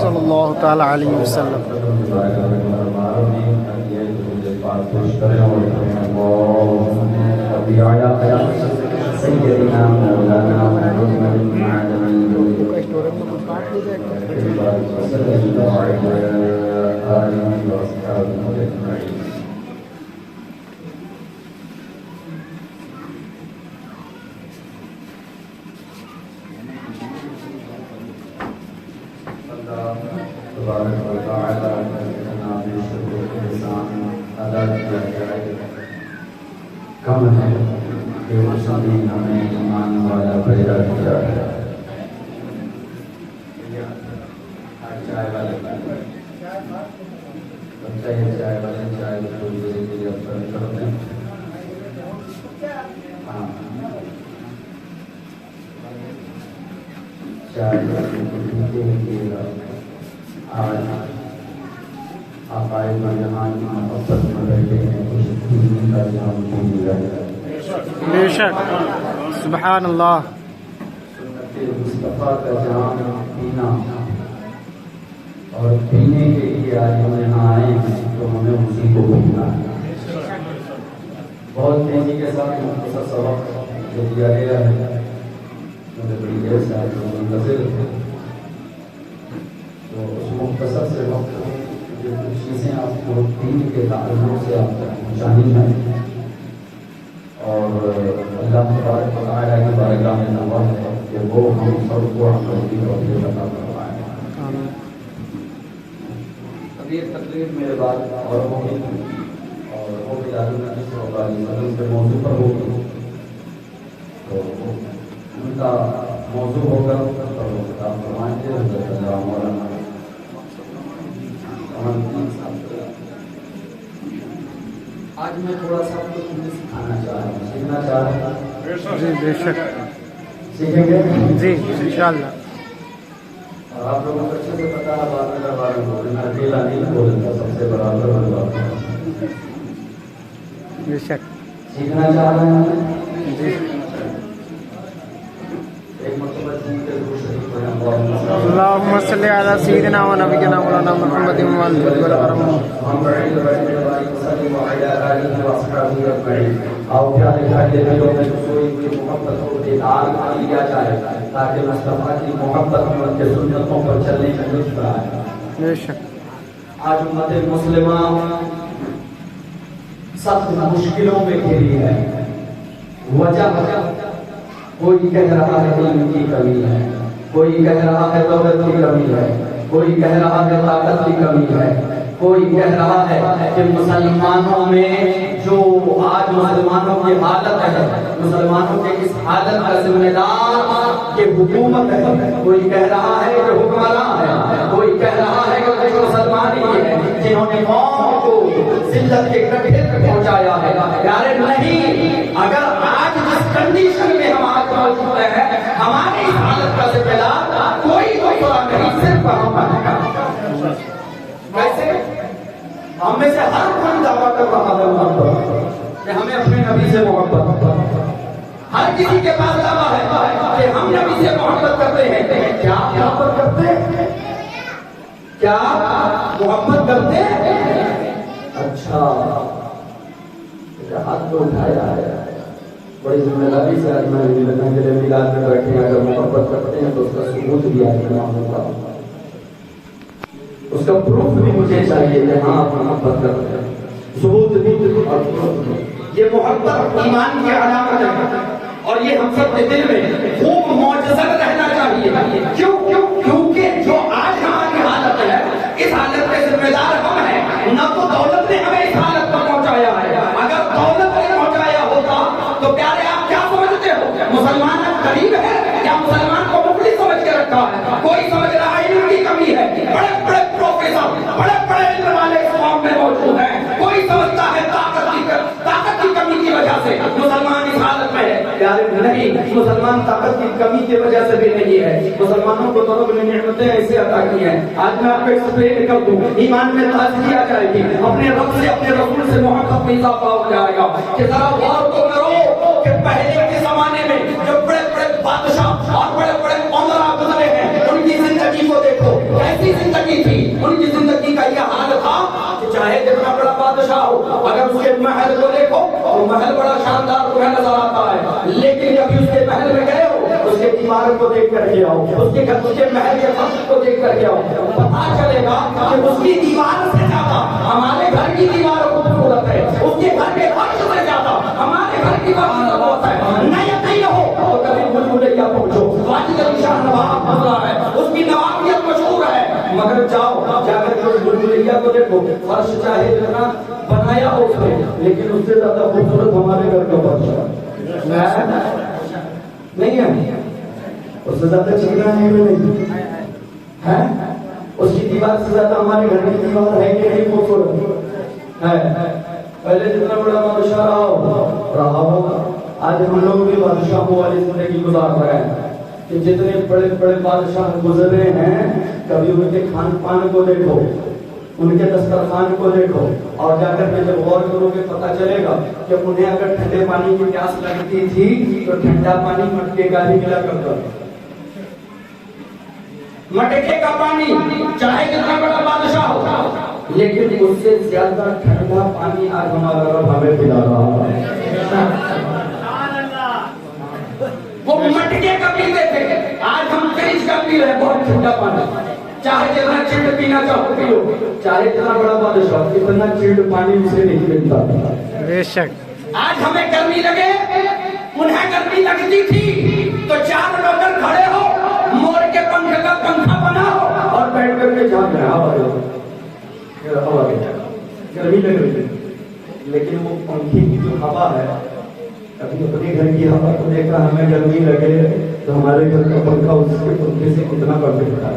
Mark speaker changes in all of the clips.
Speaker 1: صلی اللہ تعالی علیہ وسلم.
Speaker 2: کم ہے کہ مسلمان ہمیں ایمان والا پیدا کیا ہے. چائے والے بچہ یہ چائے والے چائے تھوڑی دیر کے لیے افطار کر دیں. ہاں چائے آج آپ آئے جہاں محبت میں بیٹھے ہیں
Speaker 1: بے شک. سبحان اللہ.
Speaker 2: مصطفیٰ کا جام پینا اور پینے کے لیے آج ہم یہاں آئے ہیں تو ہمیں اسی کو پینا ہے. بہت تیزی کے ساتھ مختصر سبق جو دیا گیا ہے مجھے بڑی دیر سے آج منتظر تھے تو اس مختصر سے وقت جو کچھ چیزیں آپ کو دین کے تعلق سے آپ تک پہنچانی ہیں اور اللہ تبارک و تعالیٰ کی بارگاہ میں دعا ہے کہ وہ ہم سب کو عمل کی توفیق عطا فرمائے. اب یہ تقریر میرے بعد اور ہوگی اور وہ بھی نبی صلی اللہ علیہ وسلم کے موضوع پر ہوگی تو ان کا موضوع ہوگا اور وہ کتاب فرمائیں گے حضرت اللہ مولانا آج میں تھوڑا سا آپ کو سکھانا چاہ رہا ہوں سیکھنا چاہ رہا ہوں.
Speaker 1: جی بے شک.
Speaker 2: سیکھیں گے
Speaker 1: جی انشاءاللہ.
Speaker 2: اور آپ لوگوں کو اچھے سے پتا ہے بات میں بارے میں میں اکیلا نہیں بولتا سب سے برابر بنتا ہوں.
Speaker 1: بے شک.
Speaker 2: سیکھنا چاہ رہے ہیں.
Speaker 1: جی.
Speaker 2: ایک مرتبہ جن کے روح شریف پڑھیں
Speaker 1: اللہم صلی علی سیدنا و نبینا مولانا محمد و آلہ
Speaker 2: اور کیا دکھائی دے دلوں میں سوئی ہوئی محبت کو دیدار لیا جائے تاکہ مصطفیٰ کی محبت میں ان کے سنتوں پر چلنے کا لطف آئے.
Speaker 1: بے شک.
Speaker 2: آج امت مسلمہ سخت مشکلوں میں گھری ہے. وجہ کوئی کہہ رہا ہے علم کی کمی ہے, کوئی کہہ رہا ہے دولت کی کمی ہے, کوئی کہہ رہا ہے طاقت کی کمی ہے, کوئی کہہ رہا ہے کہ مسلمانوں میں جو آج مسلمانوں کی حالت ہے, مسلمانوں کے اس حالت کا ذمہ دار کہ حکومت ہے, کوئی کہہ رہا ہے کہ حکمران ہے, کوئی کہہ رہا ہے کہ کچھ مسلمان ہی ہے جنہوں نے قوم کو ذلت کے گڑھے تک پہنچایا ہے. یار نہیں, اگر آج جس کنڈیشن میں ہم آج موجود ہیں ہماری اس حالت کا ذمہ دار کوئی دوسرا نہیں, صرف ہم ہیں. کیسے؟ ہم میں سے ہر کوئی دعویٰ کر رہا ہے محبت کہ ہمیں اپنے نبی سے محبت, ہر کسی کے پاس دعویٰ ہے کہ ہم نبی سے محبت کرتے ہیں. کیا محبت کرتے ہیں؟ کیا محبت کرتے ہیں؟ اچھا ہاتھ کو اٹھایا ہے, بڑی ذمہ داری سے آج میں میلاد میں بیٹھے ہیں. اگر محبت کرتے ہیں تو اس کا ثبوت بھی آج میں ہوگا, اس کا پروف بھی مجھے چاہیے کہ ہاں آپ محبت کرتے ہیں. ثبوت بھی اور پروف بھی. یہ محبت ایمان کی علامت ہے اور یہ ہم سب کے دل میں خوب معجزہ رہنا چاہیے. کیوں؟ کیونکہ جو آج ہماری حالت ہے اس حالت کے ذمہ دار ہم ہیں. مسلمان طاقت کی کمی کی وجہ سے بھی نہیں ہے. مسلمانوں کو تو رب نے نعمتیں ایسے عطا کی ہیں. آج میں آپ کو ایکسپلین کر دوں, ایمان میں تازگی آ جائے گی, اپنے رب سے اپنے رسول سے محبت میں اضافہ ہو جائے گا. کہ ذرا غور تو کرو کہ پہلے کے زمانے میں جو بڑے بڑے بادشاہ اور بڑے بڑے امراء گزرے ہیں, ان کی زندگی کو دیکھو کیسی زندگی تھی. ان کی زندگی کا یہ حال تھا کہ چاہے جتنا بڑا بادشاہ ہو, اگر اس کے محل کو دیکھو تو محل بڑا شاندار تمہیں نظر آتا ہے, لیکن کبھی اس کے محل میں گئے ہو, اس کے دیواروں کو دیکھ کر کے آؤ, اس کے محل کے فرش کو دیکھ کر کے آؤ, پتا چلے گا کہ اس کی دیوار سے زیادہ ہمارے گھر کی دیوار خوبصورت ہے, اس کے گھر کے فرش سے زیادہ ہمارے گھر کی فرش خوبصورت ہے. نہیں ہو تو کبھی بھول-بھلیا پہنچو, واجد علی شاہ نواب گزرا ہے, اس کی نوابیت مشہور ہے, مگر جاؤ جا کر کے بھول-بھلیا کو دیکھو, فرش چاہے جتنا بنایا ہو اس نے, لیکن اس سے زیادہ خوبصورت ہمارے گھر کا فرش ہے. نہیں ہے, اس سے زیادہ چکنا نہیں ہے, اس کی دیوار سے زیادہ ہمارے گھر کی دیوار ہے کہ نہیں خوبصورت ہے. پہلے جتنا بڑا بادشاہ رہا ہوگا, آج ہم لوگ بھی بادشاہوں والی زندگی گزار رہے ہیں. کہ جتنے بڑے بڑے بادشاہ گزرے ہیں, کبھی ان کے کھان پان کو دیکھو, ان کے دسترخوان کو دیکھو, اور جا کر کے جب غور کرو گے پتا چلے گا کہ انہیں اگر ٹھنڈے پانی کی پیاس لگتی تھی تو ٹھنڈا پانی مٹکے کا ہی ملا کرتا تھا. مٹکے کا پانی چاہے کتنا بڑا بادشاہ ہو, لیکن اس سے زیادہ ٹھنڈا پانی آج ہمارا رب ہمیں پلا رہا ہے. وہ مٹکے کا پیتے تھے, آج ہم فریج کا پی رہے ہیں بہت ٹھنڈا پانی. چاہے جتنا چلڈ پینا چاہو پیو, چاہے جتنا بڑا بادشاہ, اتنا چلڈ پانی اسے نہیں ملتا.
Speaker 1: بے شک.
Speaker 2: آج ہمیں گرمی لگے, انہیں گرمی لگتی تھی تو 4 نوکر کھڑے ہو, مور کے پنکھ کا پنکھا بنا ہو اور بیٹھ کر کے جھانک رہے ہوا گرمی لگ رہی ہے. لیکن وہ پنکھے کی جو ہوا ہے, کبھی اپنے گھر کی ہوا کو دیکھا, ہمیں گرمی لگے تو ہمارے گھر کا پنکھا اس کے پنکھے سے کتنا بڑھ رہا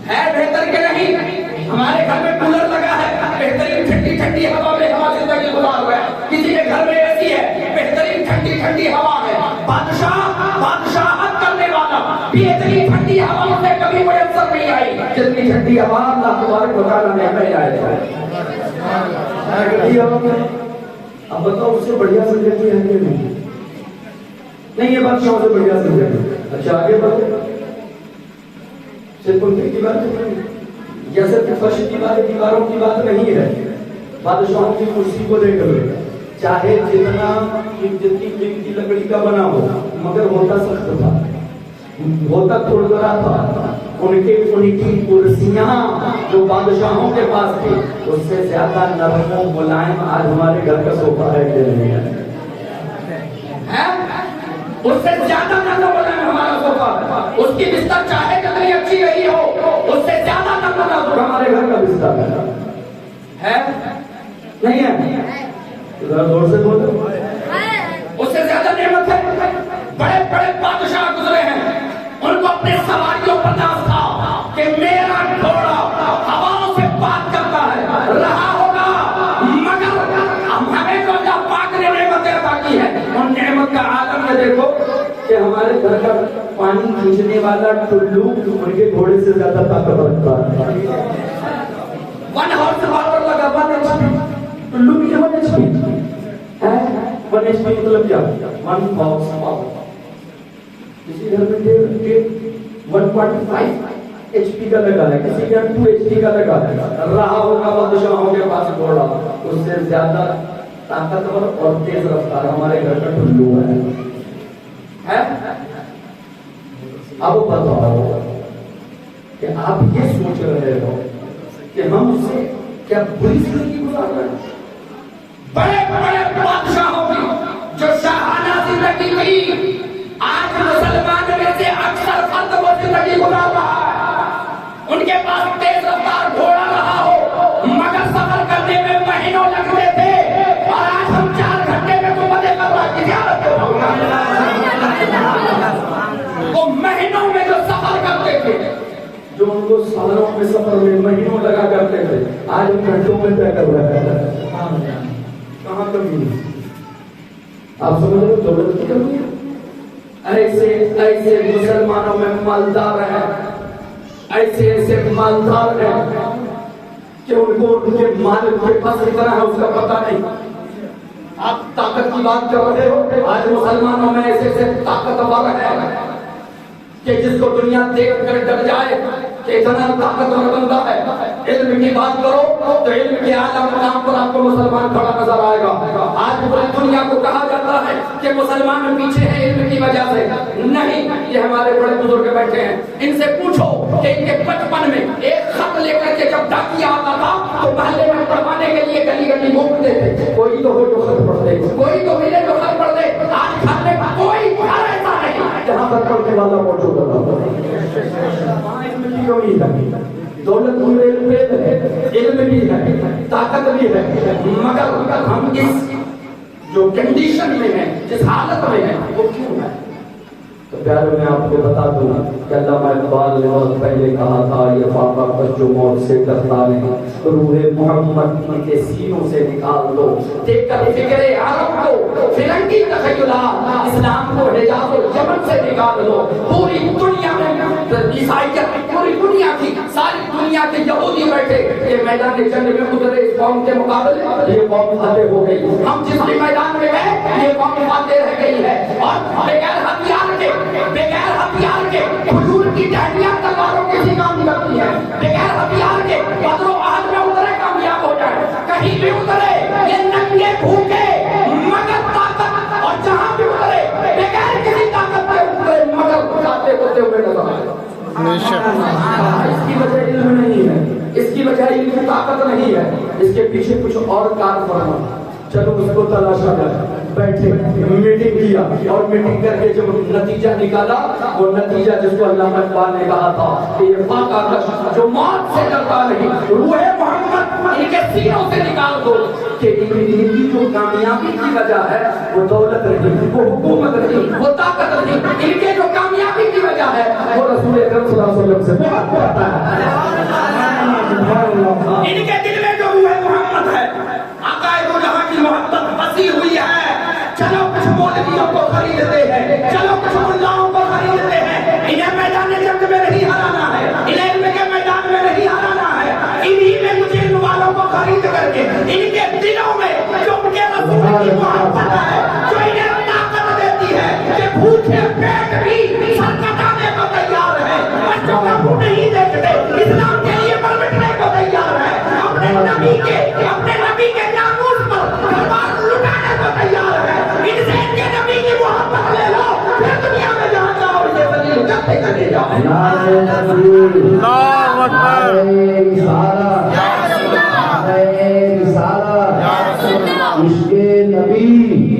Speaker 2: ہے بہتر کہ نہیں. ہمارے گھر میں کولر لگا ہے, بہترین ٹھنڈی ٹھنڈی ہوا میں ہماری زندگی گزار رہے ہیں. کسی کے گھر میں ایسی ہے, بہترین ٹھنڈی ٹھنڈی ہوا ہے. بادشاہت کرنے والا بہترین ٹھنڈی ہوا سے کبھی میسر نہیں آئی جتنی ٹھنڈی ہوا اللہ تبارک و تعالیٰ نے ہمیں آئے ہے. اب بتاؤ اس سے بڑھیا زندگی ہے کہ نہیں؟ یہ بادشاہوں سے بڑھیا زندگی. اچھا آگے بڑھو, صرف پنکھے کی بات نہیں, یا صرف فرش کی بات, دیواروں کی بات نہیں ہے. بادشاہوں کی کرسی کو دیکھ لو, چاہے جتنی قیمتی لکڑی کا بنا ہو, مگر ہوتا سخت تھا, ہوتا کھردرا تھا. ان کی کرسیاں جو بادشاہوں کے پاس تھی, اس سے زیادہ نرم و ملائم آج ہمارے گھر کا صوفہ ہے کہ نہیں ہے؟ اس سے زیادہ نرم و ملائم ہمارا صوفہ, اس کی بستر چاہے کتنی اچھی رہی ہو, اس سے زیادہ نرم و ملائم ہمارے گھر کا بستر ہے. نہیں ہے؟ ذرا زور سے بولو. اس سے زیادہ نعمت ہے. بڑے بڑے بادشاہ گزرے ہیں, ان کو اپنے سواریوں پر ناز تھا کہ میرا گھوڑا ہواؤں سے بات کرتا ہے, رہا ہوگا, مگر ہمیں تو اللہ پاک نے نعمتیں عطا کی ہے. ان نعمت کا عالم میں دیکھو کہ ہمارے گھر کا پانی کھینچنے والا ٹلو ان کے گھوڑے سے زیادہ طاقتور ہے. 1 ہارس پاور لگا, 1 HP ٹلو بھی 1 HP ہے. 1 HP مطلب کیا؟ 1 ہارس پاور. کسی گھر میں 1.5 HP کا لگا ہے, کسی گھر 2 HP کا لگا ہے. رہا ہوگا بادشاہوں کے پاس گھوڑا, اس سے زیادہ طاقتور اور تیز رفتار ہمارے گھر کا ٹلو ہے. اب بتاؤ کہ آپ یہ سوچ رہے ہو کہ ہم اس سے کیا بری زندگی گزار رہے ہیں؟ بڑے بڑے بادشاہوں کی جو شاہانہ زندگی تھی, آج مسلمان میں سے اکثر فرد وہ زندگی گزار رہا ہے. ان کے پاس تیز رفتار گھوڑا رہا ہو, مگر سفر کرنے میں مہینوں لگتے تھے, اور آج ہم 4 گھنٹے میں تو مزے کر رہا کی زیارت وہ مہینوں میں جو سفر کرتے تھے, جو ان کو سالوں میں سفر میں مہینوں لگا کرتے تھے, آج ہم گھنٹوں میں طے کر رہے ہیں. کہاں کمی ہے؟ آپ سمجھ رہے ہو؟ دولت کی کمی ہے. ایسے ایسے مسلمانوں میں مالدار ہیں، ایسے ایسے مالدار ہیں کہ ان کو ان کے مال کے پاس کتنا ہے اس کا پتہ نہیں۔ آپ طاقت کی بات کر رہے ہو، آج مسلمانوں میں ایسے ایسے طاقتور ہیں کہ جس کو دنیا دیکھ کر ڈر جائے کہ اتنا طاقتور بندہ ہے۔ علم کی بات کرو تو علم کے اعلیٰ مقام پر آپ کو مسلمان کھڑا نظر آئے گا۔ آج پوری دنیا کو کہا جاتا ہے کہ مسلمان پیچھے ہیں علم کی وجہ سے، نہیں، یہ ہمارے بڑے بزرگ بیٹھے ہیں، ان سے پوچھو کہ ان کے بچپن میں ایک خط لے کر کے جب ڈاکیا آتا تھا تو محلے میں پڑھوانے کے لیے گلی گلی گھومتے تھے، کوئی تو ہو جو خط پڑھ دے، کوئی تو ملے جو خط پڑھ دے۔ آج گھر میں کوئی گھر ایسا نہیں جہاں پر پڑھنے والا موجود ہوتا ہے۔ دولت بھی ہے، علم بھی ہے، طاقت بھی ہے، مگر ہم اس جو کنڈیشن میں ہیں، جس حالت میں ہیں، وہ کیوں ہے؟ تو پیارے میں آپ کو بتا دوں کہ علامہ اقبال نے بہت پہلے کہا تھا، یہ فاقہ پر جو موت سے ڈرتا نہیں، روح محمد ان کے سینوں سے نکال دو، دیکھ کر فکر عرب کو، فرنگی تخیلات، اسلام کو حجاز و یمن سے نکال دو۔ پوری دنیا میں عیسائیت، پوری دنیا کی، ساری دنیا کے یہودی بیٹھے کہ میدان جنگ میں اترے اس قوم کے مقابلے یہ قوم فتح ہو گئی، ہم جس بھی میدان میں گئے یہ قوم فاتح رہ گئی ہے، اور بغیر ہتھیار کے، بغیر ہتھیار کے حضور کی ٹہنیاں تلواروں کسی کام کرتی ہیں، بغیر ہتھیار کے بدر و احد میں اترے کامیاب ہو جائے، کہیں بھی اترے یہ ننگے بھوکے مگر طاقت، اور جہاں بھی اترے بغیر کسی طاقت کے اترے مگر جاتے ہوتے ہوئے نظر آئے۔ اس کی وجہ علم نہیں ہے، اس کی وجہ علم کی طاقت نہیں ہے، اس کے پیچھے کچھ اور کار فرما۔ چلو اس کو تلاشا جائے، بیٹھے میٹنگ کیا اور میٹنگ کر کے جو نتیجہ نکالا، وہ نتیجہ جس کو علامہ اقبال نے کہا تھا کہ یہ فاقہ کش جو موت سے ڈرتا نہیں، روح محمد ان کے سینوں سے نکال دو، کہ ان کی جو کامیابی کی وجہ ہے وہ دولت نہیں، وہ حکومت نہیں، وہ طاقت نہیں، ان کے جو کامیابی کی وجہ ہے وہ رسول اکرم صلی اللہ علیہ وسلم سے محبت کرتا ہے۔ ان کے دل میں جو روح محمد ہے، آقا دو جہاں کی محبت بسی ہوئی ہے۔ چلو کچھ مولویوں کو خریدتے ہیں، چلو کچھ ملاؤں کو خریدتے ہیں، انہیں میدان جنگ میں نہیں ہرانا ہے، انہیں علم کے میدان میں نہیں ہرانا ہے، انہی میں مجھے علم والوں کو خرید کر کے ان کے دلوں میں جو ان کے رسول کی محبت ہے، جو انہیں طاقت دیتی ہے کہ بھوکے پیٹ بھی سر کٹانے کو تیار ہے، بچوں کا منہ نہیں دیکھتے، اسلام کے لیے مر مٹنے کو تیار ہے، اپنے نبی کے ناموس پر تلوار لٹانے کو تیار ہے۔ ان سے ان کے نبی کی محبت لے لو، پھر دنیا میں جہاں جاؤ یہ ذلیل کرتے چلے جاؤ۔
Speaker 1: اللہ اکبر،
Speaker 3: عشق نبی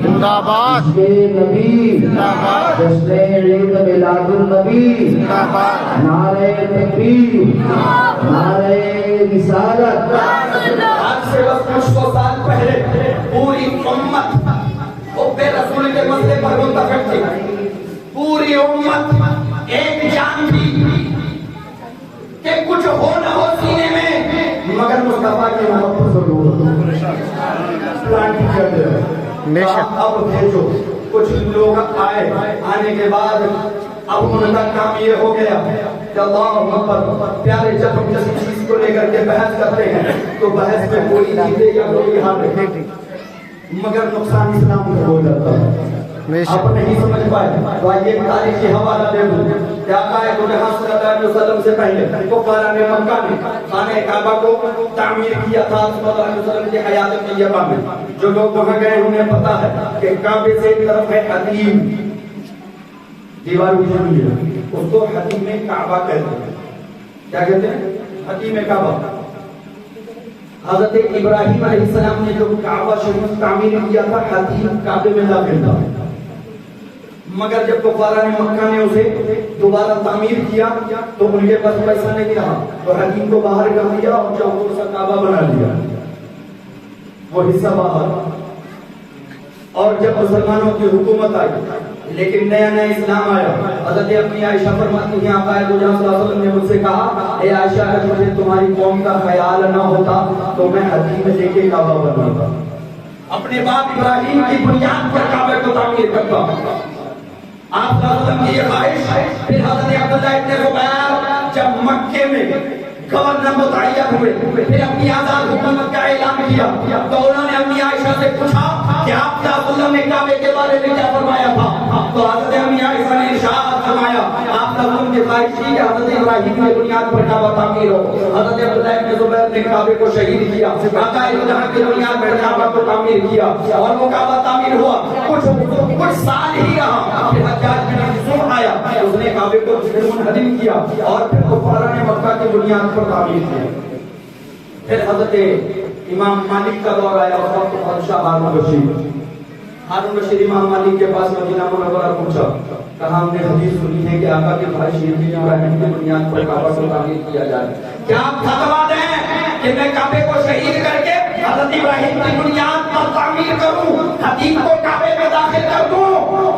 Speaker 1: زندہ باد،
Speaker 3: عشق نبی
Speaker 1: زندہ باد،
Speaker 3: جشن عید میلاد النبی،
Speaker 1: زندہ باد،
Speaker 3: نعرہ تکبیر، نعرہ رسالت۔
Speaker 2: آج سے بس کچھ سو سال پہلے پوری امت حب رسول کے مسئلے پر متفق تھی، پوری امت ایک جان تھی کہ کچھ ہو نہ ہو سینے میں مگر مصطفیٰ کی محبت ضرور ہو۔
Speaker 1: بے شک،
Speaker 2: اب بھیجو کچھ لوگ آئے، آنے کے بعد اب ان کا کام یہ ہو گیا کہ اللہ اکبر، پیارے جب ہم کسی چیز کو لے کر کے بحث کرتے ہیں تو بحث میں کوئی جیتے یا کوئی ہارے، مگر نقصان اسلام کو ہو جاتا ہے۔
Speaker 1: بے شک،
Speaker 2: آپ نہیں سمجھ پائے تو آئیے تاریخی حوالہ دے دوں کہ آقا دو جہاں صلی اللہ علیہ وسلم سے پہلے کفار نے مکہ میں خانہ کعبہ کو تعمیر کیا تھا صلی اللہ علیہ وسلم کی حیات طیبہ میں۔ جو لوگ وہاں گئے انہیں پتا ہے کہ کعبے سے ایک طرف ہے حتیم، دیوار اٹھی ہوئی ہے، اس کو حتیم کعبہ کہتے ہیں۔ کیا کہتے ہیں؟ حتیم کعبہ۔ حضرت ابراہیم علیہ السلام نے جو کعبہ شریف تعمیر کیا تھا، حتیم کعبے میں داخل تھا، مگر جب کفارہ نے مکہ نے اسے دوبارہ تعمیر کیا تو ان کے پاس پیسہ نہیں رہا تو حتیم کو باہر کر دیا اور چوکور سا کعبہ بنا دیا، وہ حصہ باہر۔ اور جب مسلمانوں کی حکومت آئی لیکن نیا نیا اسلام آیا، حضرت اپنی عائشہ فرماتی ہیں آقا دو جہاں صلی اللہ علیہ وسلم نے مجھ سے کہا اے عائشہ اگر مجھے تمہاری قوم کا خیال نہ ہوتا تو میں حتیم لے کے کعبہ بناتا، اپنے باپ ابراہیم کی بنیاد پر کعبے کو تعمیر کرتا۔ آپ کی یہ خواہش. پھر حضرت عبداللہ ابن زبیر جب مکے میں گورنر متعین ہوئے, پھر اپنی آزاد حکومت کا اعلان کیا, تو انہوں نے امی عائشہ سے پوچھا کہ آپ وسلم نے کعبے کے بارے میں کیا فرمایا تھا. تو حضرت امی عائشہ نے ارشاد فرمایا, آپ وسلم کی خواہش تھی کہ حضرت ابراہیم کی بنیاد پر کعبہ تعمیر ہو. حضرت عبداللہ ابن زبیر نے کعبے کو شہید کیا, عقائد جہاں کی بنیاد پر کعبہ کو تعمیر کیا, اور وہ کعبہ تعمیر ہوا. کچھ سال ہی رہا, پھر حجاج بن منصور آیا, اس نے کعبے کو منہدم کیا, اور پھر کفار نے مکہ کی بنیاد پر تعمیر کیا. پھر حضرت امام مالک کا دور آیا, اس وقت بادشاہ ہارون رشید امام مالک کے پاس مدینہ منورہ پہنچا, کہا ہم نے حدیث سنی ہے کہ آقا کی خواہش یہ تھی کہ ابراہیم کی بنیاد پر کعبہ کو تعمیر کیا جائے, کیا آپ فتویٰ دیں کہ میں کعبے کو شہید کر کے حضرت ابراہیم کی بنیاد پر تعمیر کروں, خطیب کو کعبے میں داخل کر دوں.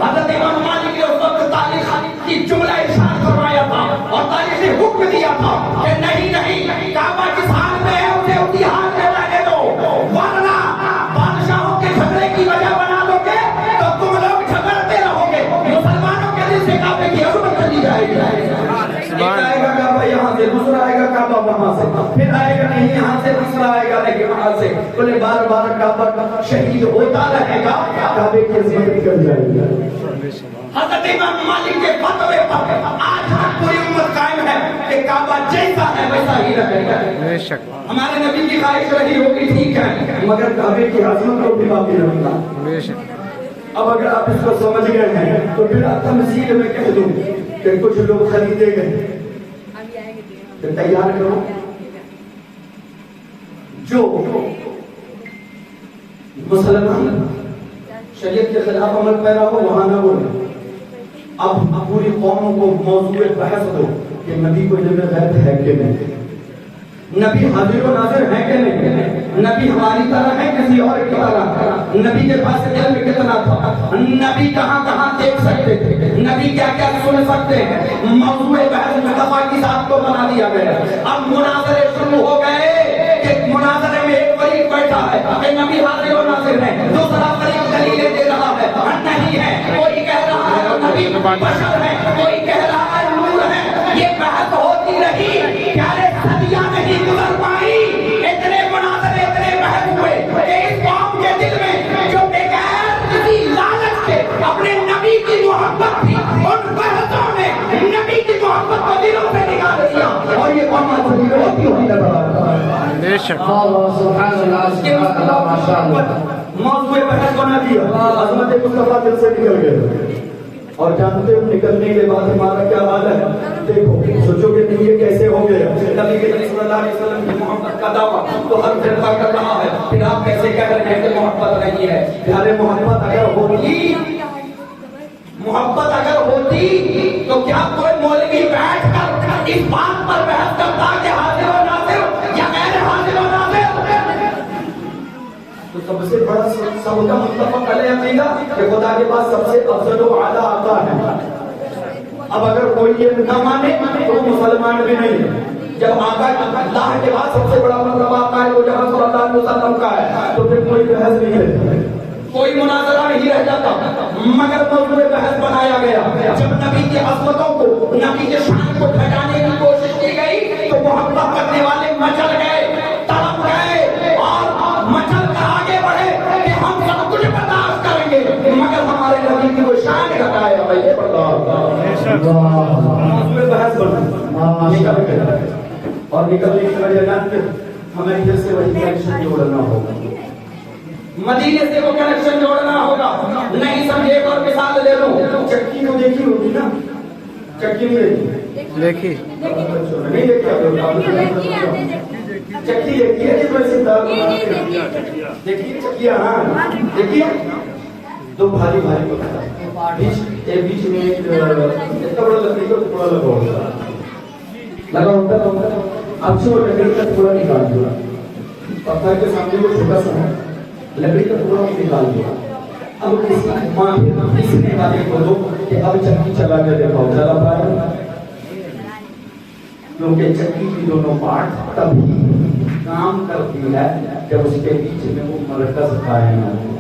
Speaker 2: حضرت امام مالک نے اس وقت تاریخ کی جملہ ارشاد فرمایا تھا اور تاریخ نے حکم دیا تھا کہ نہیں نہیں, کعبہ جس حال میں ہے اسے اسی حال میں رہنے دو, ورنہ بادشاہوں کے جھگڑے کی وجہ بنا دو گے تو تم لوگ جھگڑتے رہو گے, مسلمانوں کے دل سے کعبے کی عظمت چلی جائے گی. ایک آئے گا کعبہ یہاں سے, دوسرا آئے گا کعبہ وہاں سے, پھر آئے گا نہیں یہاں سے, دوسرا آئے گا نہیں وہاں سے, بولے بار بار کعبہ شہید ہوتا رہے گا, کعبے کی عظمت نکل جائے گی. حضرت امام مالک کے فتوے پر آج تک پوری امت قائم ہے کہ کعبہ جیسا ہے ویسا ہی رہے گا.
Speaker 1: بے شک
Speaker 2: ہمارے نبی کی خواہش رہی ہوگی ٹھیک ہے, مگر کعبے کی عظمت کو بھی باقی رکھنا.
Speaker 1: بے شک.
Speaker 2: اب اگر آپ اس کو سمجھ گئے ہیں تو پھر تمثیل میں کہہ دوں کہ کچھ لوگ خریدے گئے, تو تیار کرو جو مسلمان شریعت کے خلاف عمل پیرا ہو وہاں نہ بولے. اب پوری قوموں کو موضوع بحث ہو کہ نبی کو علم غیب ہے کہ نہیں, نبی حاضر و ناظر ہے کہ نہیں, نبی ہماری طرح ہے کسی اور کی طرح, نبی کے پاس علم کتنا تھا, نبی کہاں کہاں دیکھ سکتے تھے, نبی کیا کیا سن سکتے ہیں. موضوع بحث مصطفیٰ کی ذات کو بنا دیا گیا. اب مناظرے شروع ہو گئے کہ مناظرے میں ایک فریق بیٹھا ہے کہ نبی حاضر و ناظر ہے, دوسرا فریق دلیلیں دے رہا ہے نہیں ہے, کوئی کہہ رہا ہے نبی بشر ہے, کوئی کہہ رہا ہے نور ہے. یہ بحث ہوتی رہی, پیارے صدیاں نہیں گزر پائی, اتنے مناظرے اتنے بحث ہوئے کہ اس قوم کے دل میں جو بغیر کسی لالچ کے اپنے نبی کی محبت تھی, ان بحثوں نے نبی کی محبت کو دلوں سے نکال دیا, اور یہ قوم ہوتی ہوئی نظر آ.
Speaker 1: بے شک.
Speaker 3: اللہ سبحان اللہ ماشاءاللہ.
Speaker 2: موضوع بحث بنا دیا, عظمت مصطفیٰ دل سے نکل گئے. اور جانتے ہو نکلنے کے بعد ہمارا کیا حال ہے, دیکھو سوچو کہ یہ کیسے ہو گیا. نبی صلی اللہ علیہ وسلم کی محبت کا دعویٰ تو ہر فرقہ کر رہا ہے, پھر آپ کیسے کہہ رہے ہیں کہ محبت نہیں ہے. پیارے محبت اگر ہوتی تو کیا کوئی مولوی بیٹھ کر اس بات پر بحث کرتا کہ حاضر و ناظر یا غیر حاضر و ناظر. تو سب سے بڑا سودا متفق علیہ عقیدہ کہ خدا کے پاس سب سے افضل و اعلیٰ آقا ہے. اب اگر کوئی یہ نہ مانے تو وہ مسلمان بھی نہیں. جب آقا اللہ کے بعد سب سے بڑا مرتبہ آقا ہے تو جہاں صلی اللہ علیہ وسلم کا ہے, تو پھر کوئی بحث نہیں رہتی, کوئی مناظرہ نہیں رہ جاتا. مگر موضوع بحث بنایا گیا. جب نبی کی عظمتوں کو, نبی کے شان کو ٹھکانے کی کوشش کی گئی تو محبت کرنے والے مچل گئے, تڑپ گئے اور مچل کر آگے بڑھے کہ ہم سب کچھ برداشت کریں گے, مگر ہمارے نبی کی وہ شان گھٹائے ہمیں یہ برداشت. موضوع بحث بنا نکل گئے, اور نکلنے کی وجہ جانتے ہمیں ادھر سے وہی کنیکشن جوڑنا ہوگا, مدینے سے وہ کنیکشن جوڑنا ہوگا. نہیں سمجھے ایک اور مثال لے لوں, چکی کو دیکھی ہوگی نا, چکی نہیں
Speaker 1: دیکھی,
Speaker 2: نہیں دیکھی, چکی دیکھی ہے جس میں سے دال دیکھیے چکیاں, ہاں دیکھیے دو بھاری بھاری ہوتا ہے, بیچ میں اتنا بڑا لکڑی کا ٹکڑا لگا ہوتا ہے. اب سے وہ لکڑی کا ٹکڑا نکال دیا, پتھر کے سامنے وہ چھوٹا سا ہے, لکڑی کا ٹکڑا نکال دیا. اب کسی والے کو دو کہ اب چکی چلا کے دیکھو, چلا پایا, کیونکہ چکی کی دونوں پارٹ تبھی کام کرتی ہے جب اس کے بیچ میں وہ مرکز قائم ہو.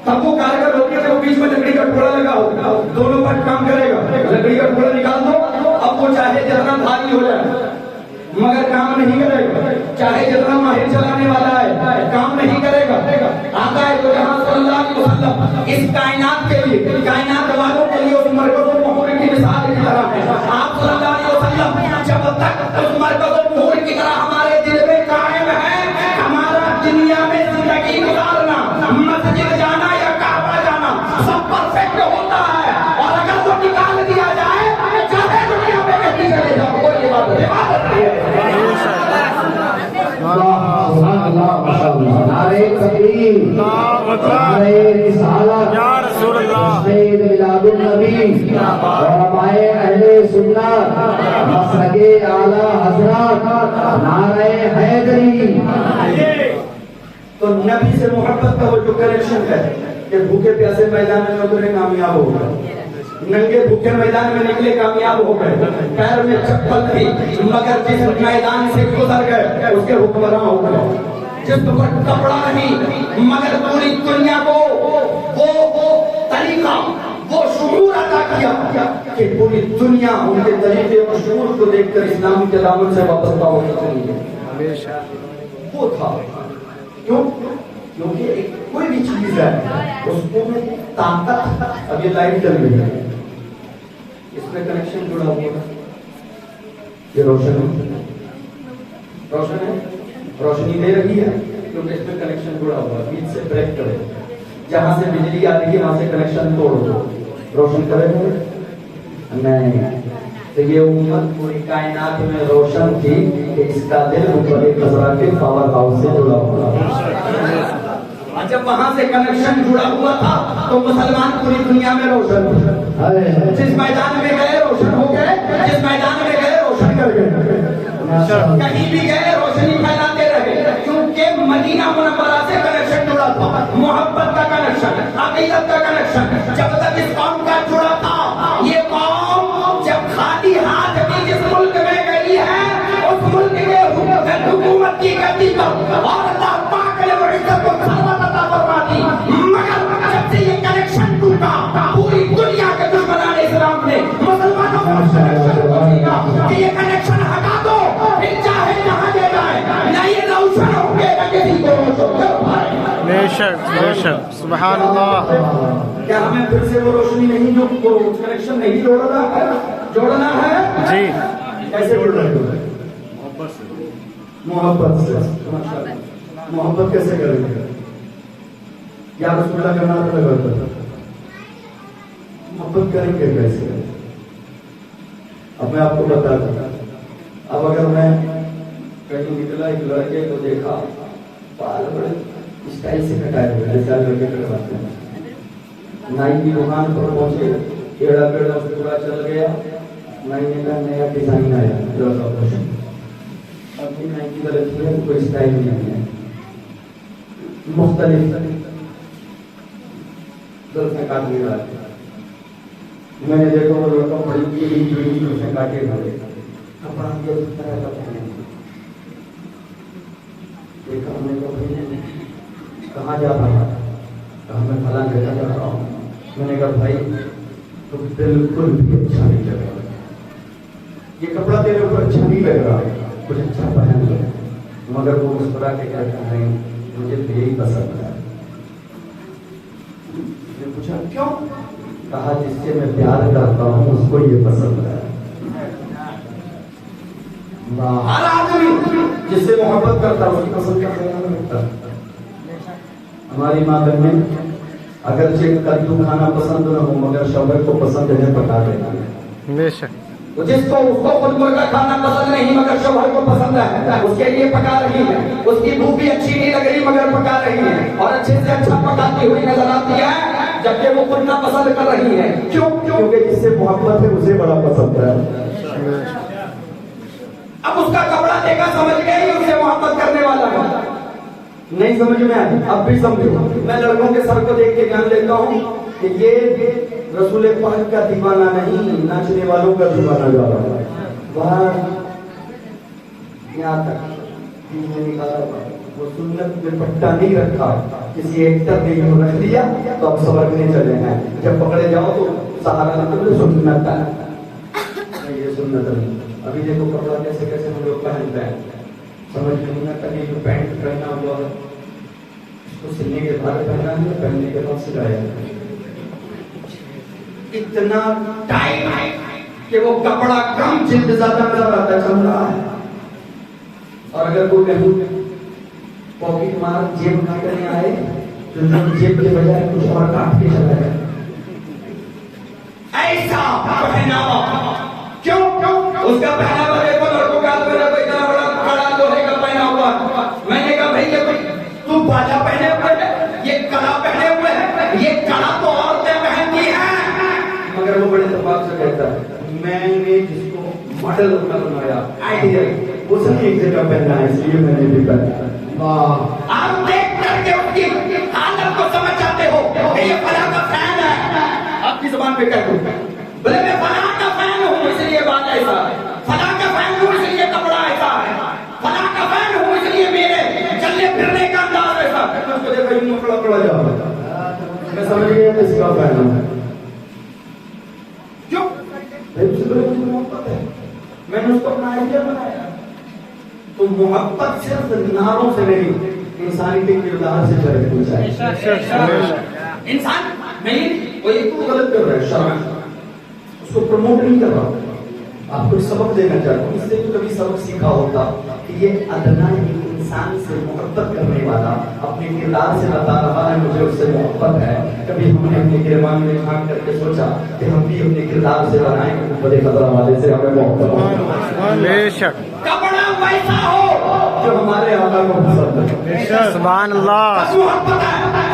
Speaker 2: تب وہ کارگر ہوتی ہے، وہ بیچ میں لکڑی کا ٹکڑا لگا ہوگا، دونوں پر کام کرے گا، لکڑی کا ٹکڑا نکال دو، اب وہ چاہے جتنا بھاری ہو جائے مگر کام نہیں کرے گا، چاہے جتنا ماہر چلانے والا ہے کام نہیں کرے گا۔ آقا ہے تو جہاں صلی اللہ علیہ وسلم اس کائنات کے لیے، کائنات والوں کے لیے اس مرکز و محور کی مثال کی طرح ہے۔ آپ صلی اللہ علیہ وسلم جب تک اس مرکز و محور کی طرح ہمارے دل میں قائم ہے، ہمارا دنیا میں زندگی گزارنا، مسجد جانا یا کعبہ جانا سب پرفیکٹ ہوتا ہے، اور اگر وہ نکال دیا جائے چاہے دنیا میں کہیں چلے جاؤ کوئی عبادت نہیں ہے۔
Speaker 3: نعرہ تکبیر، نعرہ رسالت،
Speaker 1: یا رسول اللہ،
Speaker 3: عید میلاد النبی، علماء اہل سنت، مسلک اعلی حضرات، نعرہ حیدری۔
Speaker 2: تو نبی سے محبت کا وہ جو کنیکشن ہے کہ بھوکے پیاسے میدان میں اترے کامیاب ہو گئے، ننگے بھوکے میدان میں نکلے کامیاب ہو گئے، پیر میں چپل تھی مگر جس میدان سے گزر گئے اس کے حکمراں ہو گئے، جس پر کپڑا نہیں مگر پوری دنیا کو وہ طریقہ وہ شعور عطا کیا کہ پوری دنیا ان کے طریقے اور شعور کو دیکھ کر اسلام کے دامن سے وابستہ ہو چلی ہے۔ وہ تھا کیوں؟ کیونکہ کوئی بھی چیز ہے اس کو میں طاقت، اب یہ لائٹ چل رہی ہے اس میں کنیکشن جڑا ہوا ہے، یہ روشن ہے، روشن ہے، روشنی دے رہی ہے کیونکہ اس میں کنیکشن جڑا ہوا ہے، بیچ سے بریک کرے، جہاں سے بجلی آ رہی ہے وہاں سے کنیکشن توڑ دو، روشن کرے گا نہیں۔ تو یہ امت پوری کائنات میں روشن تھی کہ اس کا دل اوپر ایک خزرہ کے پاور ہاؤس سے جڑا ہوا تھا، جب وہاں سے کنیکشن جڑا ہوا تھا تو مسلمان پوری دنیا میں روشن تھے، جس میدان میں گئے روشن ہو گئے، جس میدان میں گئے روشن کر گئے، کہیں بھی گئے روشنی پھیلاتے رہے، کیونکہ مدینہ منورہ سے کنیکشن جڑا تھا، محبت کا کنیکشن، عقیدت کا کنیکشن، جب تک اس قوم کا جڑا تھا، یہ قوم جب خالی ہاتھ بھی جس ملک میں گئی ہے اس ملک کے حکومت کی گدی پر اور اللہ پاک نے وہ عزت کو ثروت عطا فرما دی، مگر جب سے یہ کنیکشن ٹوٹا پوری دنیا کے دشمنان اسلام نے مسلمانوں کو کنیکشن کو دیا کہ یہ کنیکشن ہٹا دو پھر چاہے جہاں لے جائے، نہ یہ روشن ہو گے نہ کسی کو روشن کر پائے۔
Speaker 1: بے شک بے شک، سبحان اللہ۔
Speaker 2: کیا ہمیں پھر سے وہ روشنی نہیں جو کنیکشن نہیں جوڑنا ہے؟
Speaker 1: جی
Speaker 2: کیسے جوڑنا ہے؟ محبت سے۔ محبت کیسے کریں گے؟ یا رسول اللہ کا نام لگا تھا، محبت کریں گے کیسے؟ اب میں آپ کو بتا دوں، اب اگر میں کہیں نکلا ایک لڑکے کو دیکھا بال بڑے اسٹائل سے کٹائے ہوئے ایسا لڑکے کٹواتے ہیں، نائی کی دکان پر پہنچے، ٹیڑھا پیڑھا اس پورا چل گیا، نائی نے کہا نیا ڈیزائن آیا لڑکا پوچھا، اب بھی نائی کی غلطی ہے، کوئی اسٹائل نہیں ہے، مختلف زلفیں کاٹ لی رہا ہے، میں نے دیکھا وہ لڑکا بڑی کی زلفیں کاٹے ہوئے، کپڑا کے اس طرح کا پہنے، دیکھا ہم نے کہاں جا رہا ہے؟ کہا میں فلاں جگہ جا رہا ہوں۔ میں نے کہا بھائی تو بالکل بھی اچھا نہیں لگ رہا، یہ کپڑا تیرے اوپر اچھا نہیں لگ رہا، کچھ اچھا پہن لو، مگر وہ مسکرا کے کہتا ہے مجھے تو یہی پسند ہے۔ میں نے پوچھا کیوں؟ کہا جس سے میں پیار کرتا ہوں اس کو یہ پسند ہے۔ ہر آدمی جس سے محبت کرتا ہے اس کی پسند کا خیال رکھتا ہے۔ ہماری ماں بہنیں اگرچہ کدو کھانا پسند نہ ہو مگر شوہر کو پسند ہے پکا دینا،
Speaker 1: بے شک،
Speaker 2: جس کو اس کو خود مرغا کھانا پسند نہیں مگر شوہر کو پسند ہے اس کے لیے پکا رہی ہے، اس کی بھوک بھی اچھی نہیں لگ رہی مگر پکا رہی ہے، اور اچھے سے اچھا پکاتی ہوئی نظر آتی ہے جبکہ وہ خود نہ پسند کر رہی ہے۔ کیوں؟ کیونکہ جس سے محبت ہے اسے بڑا پسند ہے۔ اب اس کا کپڑا دیکھا سمجھ گئی اس سے محبت کرنے والا ہے، نہیں سمجھ میں آئی؟ اب بھی سمجھو، میں لڑکوں کے سر کو دیکھ کے جان لیتا ہوں کہ یہ رسول پاک کا دیوانہ نہیں، ناچنے والوں کا دیوانہ جا رہا ہے۔ باہر یہاں تک نے نکالا وہ سنت میں پٹا نہیں رکھا, کسی ایکٹر نے یوں رکھ دیا تو اب سبقنے چلے ہیں, جب پکڑے جاؤ تو سہارا نہ تو سنت ہے, یہ سنت نہیں. ابھی دیکھو کپڑا کیسے کیسے ہم لوگ پہنتے ہیں, سمجھ نہیں آتا کہ جو پینٹ پہنا ہوا ہے اس کو سلنے کے بعد پہنا ہے, پہننے کے بعد سلایا ہے. اتنا ٹائٹ کہ وہ کپڑا کم جلد زیادہ نظر آتا چل رہا ہے. اور اگر کوئی کہیں پاکٹ مار جیب کاٹنے آئے تو جیب کے بجائے کچھ اور کاٹ کے چلا جائے. ایسا پہناوا کیوں اس کا پہناوا دیکھو, لڑکوں کا میرا کوئی اتنا بڑا کڑا لوہے کا پہنا ہوا. میں نے کہا بھائی یہ تو باجا پہنے ہوئے ہے, یہ کڑا پہنے ہوئے ہے, یہ کڑا تو عورتیں پہنتی ہیں. مگر وہ بڑے اتفاق سے کہتا ہے میں نے جس کو ماڈل بنایا آئیڈیا اس نے ایک جگہ پہنا ہے, اس لیے میں نے بھی پہنا. آپ دیکھ کر کے اس کی حالت کو سمجھ جاتے ہو کہ یہ فلاں کا فین ہے. آپ کی زبان پہ کہہ دو بولے میں فلاں کا فین ہوں اس لیے بات ایسا ہے, فلاں کا فین ہوں اس لیے کپڑا ایسا ہے, فلاں کا فین ہوں اس لیے میرے چلنے پھرنے کا انداز ایسا ہے. اس کو دیکھا یوں کھڑا کھڑا جاؤ, میں سمجھ گیا اس کا فین ہوں. کیوں بھائی اس سے مجھے محبت ہے, میں نے اس کو اپنا آئیڈیا بنایا. تو محبت صرف ناروں سے نہیں, انسانی کے کردار سے جڑی ہے. انسان نہیں وہ ایک تو غلط کر رہا ہے, شرم اس کو پروموٹ نہیں کر رہا, آپ کو سبق دینا چاہتا ہوں. اس سے تو کبھی سبق سیکھا ہوتا کہ یہ ادنا ایک انسان سے محبت کرنے والا اپنے کردار سے بتا رہا ہے مجھے اس سے محبت ہے. کبھی ہم نے اپنے گرمان میں جھانک کر کے سوچا کہ ہم بھی اپنے کردار سے بنائیں بڑے خطرہ والے سے ہمیں محبت ہو. بے شک کپڑا ویسا ہو جو ہمارے آقا کو پسند ہے.
Speaker 1: سبحان اللہ.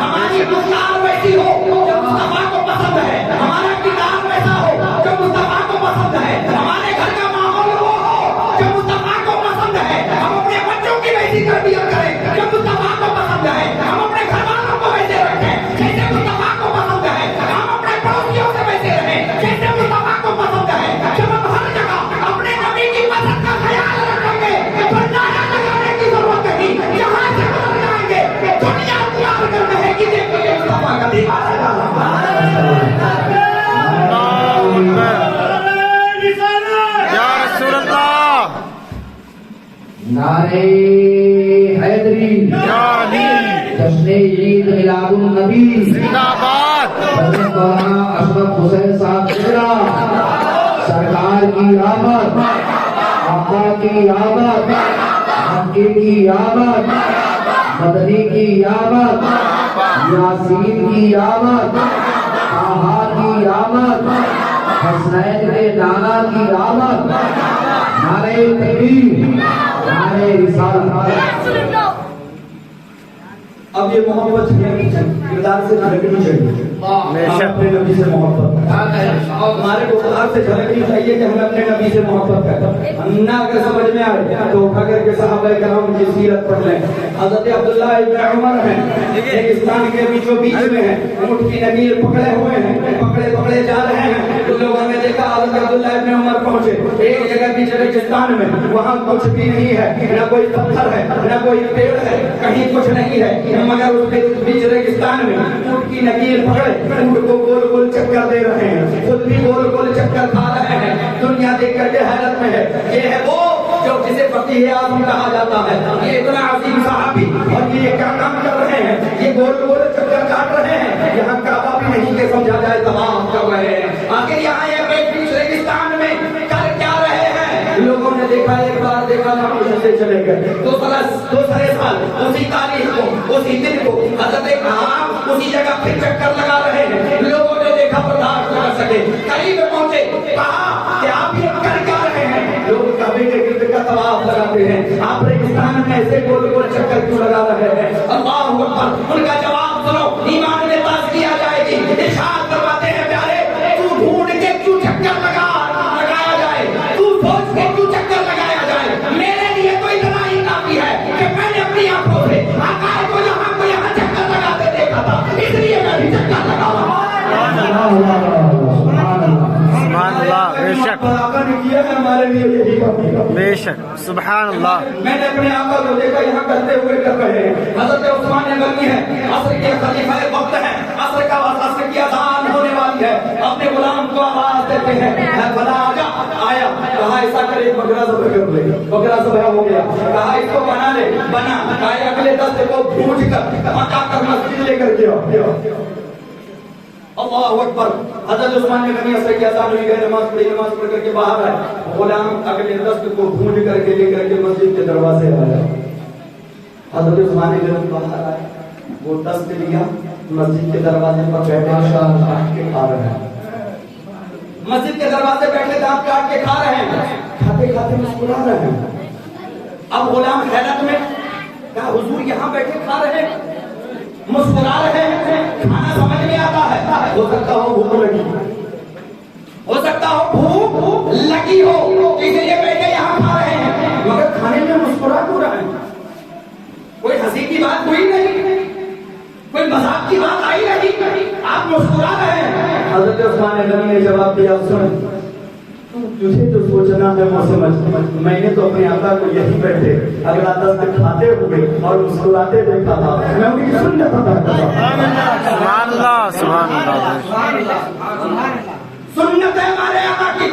Speaker 2: ہماری گفتار ویسی ہو جو مصطفیٰ کو پسند ہے, ہمارا کردار ویسا ہو جو مصطفیٰ کو پسند ہے, ہمارے گھر کا ماحول وہ ہو جو مصطفیٰ کو پسند ہے. ہم اپنے بچوں کی ویسی تربیت کریں جو مصطفیٰ کو پسند ہے. ہم اپنے گھر والوں کو ویسے رکھیں جیسے مصطفیٰ کو پسند ہے. ہم اپنے پڑوسیوں سے ویسے رہیں جیسے مصطفیٰ کو پسند ہے. جب ہم ہر جگہ اپنے نبی کی پسند کا خیال رکھیں گے تو نعرہ لگانے کی ضرورت نہیں, یہاں سے بدل جائیں گے. دنیا تیار کر رہے گی دیکھو یہ مصطفیٰ کا دیوانہ
Speaker 1: یا رسول اللہ.
Speaker 3: نعرے حیدری,
Speaker 1: یا علی,
Speaker 3: جشن عید میلاد النبی
Speaker 1: زندہ باد.
Speaker 3: مولانا اشرف حسین صاحب چہرہ سرکار کی آمد, آقا کی آمد, مکے کی آمد, مدنی کی آمد, یاسین کی آمد, طٰہٰ کی آمد, حسنین کے نانا کی آمد. نعرہ تکبیر, نعرہ رسالت.
Speaker 2: اب یہ محبت کردار سے جھلکنی چاہیے. ہم اپنے نبی سے محبت, ہمارے کردار سے جھلکنی چاہیے کہ ہم اپنے نبی سے محبت کریں. نہ اگر سمجھ میں آئے تو اٹھا کر کے صحابہ کرام کی سیرت پڑھ لیں. حضرت عبداللہ ابن عمر ہیں, ریگستان کے بیچوں بیچ میں ہیں, اونٹ کی نگیر پکڑے ہوئے ہیں, پکڑے جا رہے ہیں. تو لوگوں نے دیکھا حضرت عبداللہ ابن عمر پہنچے ایک جگہ بیچ ریگستان میں, وہاں کچھ بھی نہیں ہے, نہ کوئی پتھر ہے نہ کوئی پیڑ ہے, کہیں کچھ نہیں ہے, مگر اس بیچ ریگستان میں اونٹ کی نگیر پکڑے اونٹ کو گول گول چکر دے رہے ہیں, خود بھی گول گول چکر کھا رہے ہیں. دنیا دیکھ کر کے حیرت میں ہے. یہ ہے وہ جو جسے فقیہ اعظم کہا جاتا ہے. یہ اتنا عظیم صحابی اور یہ کیا کام کر رہے ہیں, یہ گول گول چکر کاٹ رہے ہیں. یہاں کعبہ بھی نہیں کہ سمجھا جائے طواف کر رہے ہیں. آخر یہاں یہ بیچ ریگستان میں کر کیا رہے ہیں؟ لوگوں نے دیکھا, ایک بار دیکھا تھا سے چلے گئے. دوسرے سال اسی تاریخ کو اسی دن کو حضرت آپ اسی جگہ پھر چکر لگا رہے ہیں. لوگوں نے دیکھا برداشت نہ کر سکے, قریب پہنچے, کہا کہ آپ یہ کر کیا رہے ہیں؟ لوگ کعبے کے گرد کا طواف لگاتے ہیں, آپ ریگستان میں ایسے گول گول چکر کیوں لگا رہے ہیں؟ اللہ اکبر. ان کا جواب سنو, ایمان میں تازگی آ جائے گی. ارشاد فرماتے ہیں پیارے, تو ڈھونڈ کے کیوں چکر لگایا جائے, تو سوچ کے کیوں چکر لگایا جائے, میرے لیے تو اتنا ہی کافی ہے کہ میں نے اپنی آنکھوں سے آقا کو یہاں چکر لگاتے دیکھا تھا, اس لیے میں بھی چکر
Speaker 1: سبحان اللہ.
Speaker 2: میں نے اپنے آقا کو دیکھا یہاں کرتے ہوئے کر رہے ہیں. حضرت عثمان غنی ہے, عصر کے خلیفہ وقت ہے, عصر کی اذان ہونے والی ہے, اپنے غلام کو آواز دیتے ہیں, بھلا آیا, کہا ایسا کر ایک بکرا ذبح کر لے. بکرا ذبح ہو گیا, کہا اس کو بنا لے, بنا, کہا اگلے دستے کو بھونج کر پکا کر مسجد لے کر گیا. اللہ اکبر. حضرت عثمان غنی عصر کی اذان ہوئی, گئے نماز پڑھ کر کے باہر آئے. غلام اگلے دست کو بھونج کر کے لے کر کے مسجد کے دروازے آیا. حضرت عثمان غنی باہر آئے, وہ دست لیا, مسجد کے دروازے پر بیٹھے کاٹ کے کھا رہے ہیں. مسجد کے دروازے بیٹھے دانت کاٹ کے کھا رہے ہیں, کھاتے کھاتے مسکرا رہے ہیں. اب غلام حیرت میں کہا حضور یہاں بیٹھے کھا رہے ہیں, مسکرا رہے ہیں, کھانا سمجھ میں آتا ہے, ہو سکتا ہو بھوک لگی, ہو سکتا ہو بھوک لگی ہو, اس لیے بیٹھے یہاں کھا رہے ہیں, مگر کھانے میں مسکرا کیوں رہے ہیں؟ کوئی ہنسی کی بات ہوئی نہیں, کوئی مذاق کی بات آئی نہیں, آپ مسکرا رہے ہیں. حضرت عثمان غنی نے جواب دیا, سن تجھے جو سوچنا ہے وہ سمجھ, میں نے تو اپنے آقا کو یہی بیٹھے اگلا دست کھاتے ہوئے اور مسکراتے دیکھا تھا, میں ان کی سنت ادا کرتا تھا.
Speaker 1: سبحان اللہ, سبحان اللہ.
Speaker 2: سنت ہے ہمارے آقا کی.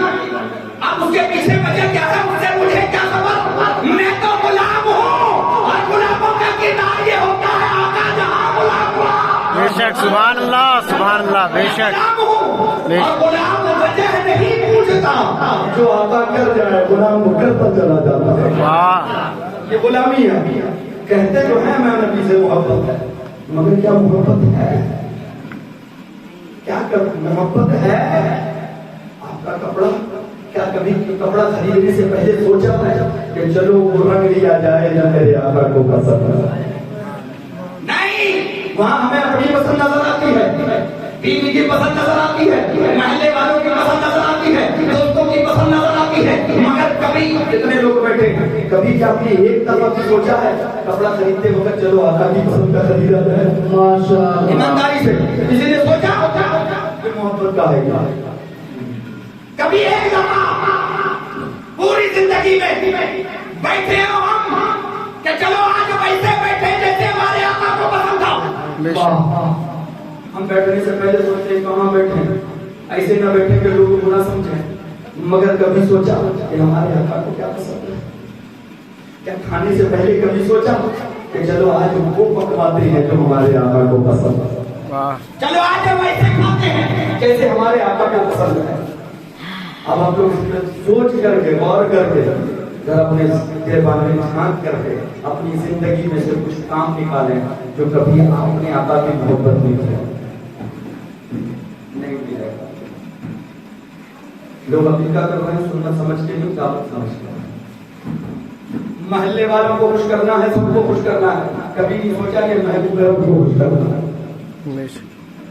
Speaker 2: اب اس کے پیچھے وجہ کیا ہے, اس سے مجھے کیا خبر, میں تو غلام ہوں, اور غلاموں کا کردار یہ ہوتا ہے, آقا جہاں غلام ہوا
Speaker 1: بے شک. سبحان اللہ, سبحان اللہ. بے شک.
Speaker 2: اور غلام وجہ نہیں پوچھتا, جو آقا کر جائے غلام وہ کرتا چلا جاتا ہے.
Speaker 1: واہ,
Speaker 2: یہ غلامی ہے. کہتے جو ہیں میں نبی سے محبت ہے, مگر کیا محبت ہے, کیا محبت ہے؟ آپ کا کپڑا, کیا کبھی کپڑا خریدنے سے پہلے سوچا ہے کہ چلو وہ رنگ لیا جائے جو میرے آقا کو پسند ہے؟ نہیں, وہاں ہمیں اپنی پسند نظر آتی ہے, بیوی کی پسند نظر آتی ہے, محلے والوں کی پسند نظر آتی ہے, دوستوں کی پسند نظر آتی ہے, مگر کبھی کتنے لوگ بیٹھے ہیں, کبھی کیا اپنی ایک دفعہ بھی سوچا ہے کپڑا خریدتے وقت چلو آقا کی پسند کا خریدا ہے؟ ماشاءاللہ, ایمانداری سے کسی نے سوچا کہ محبت کا ہے کیا؟ کبھی ایک دفعہ پوری زندگی میں بیٹھے ہو ہم کہ چلو آج ویسے بیٹھے جیسے ہمارے آقا کو پسند تھا. ہم بیٹھنے سے پہلے سوچتے کہاں بیٹھے, ایسے نہ بیٹھے کہ لوگ برا سمجھیں, مگر کبھی سوچا کہ ہمارے آقا کو کیا پسند ہے؟ کیا کھانے سے پہلے کبھی سوچا کہ چلو آج وہ پکواتے ہیں جو ہمارے آقا کو پسند ہے, چلو آج ہم ایسے کھاتے ہیں جیسے ہمارے آقا کو پسند ہے. اب آپ لوگ سوچ کر کے, غور کر کے, ذرا اپنے گریبان میں جھانک کر کے اپنی زندگی میں سے کچھ کام نکالیں جو کبھی آپ نے آقا کی محبت نہیں کی. لوگ ابھی کیا کر رہے ہیں, سنت سمجھ کے نہیں, دعوت سمجھ کے. محلے والوں کو خوش کرنا ہے, سب کو خوش کرنا ہے, کبھی نہیں سوچا کہ محبوب رب کو خوش کرنا ہے.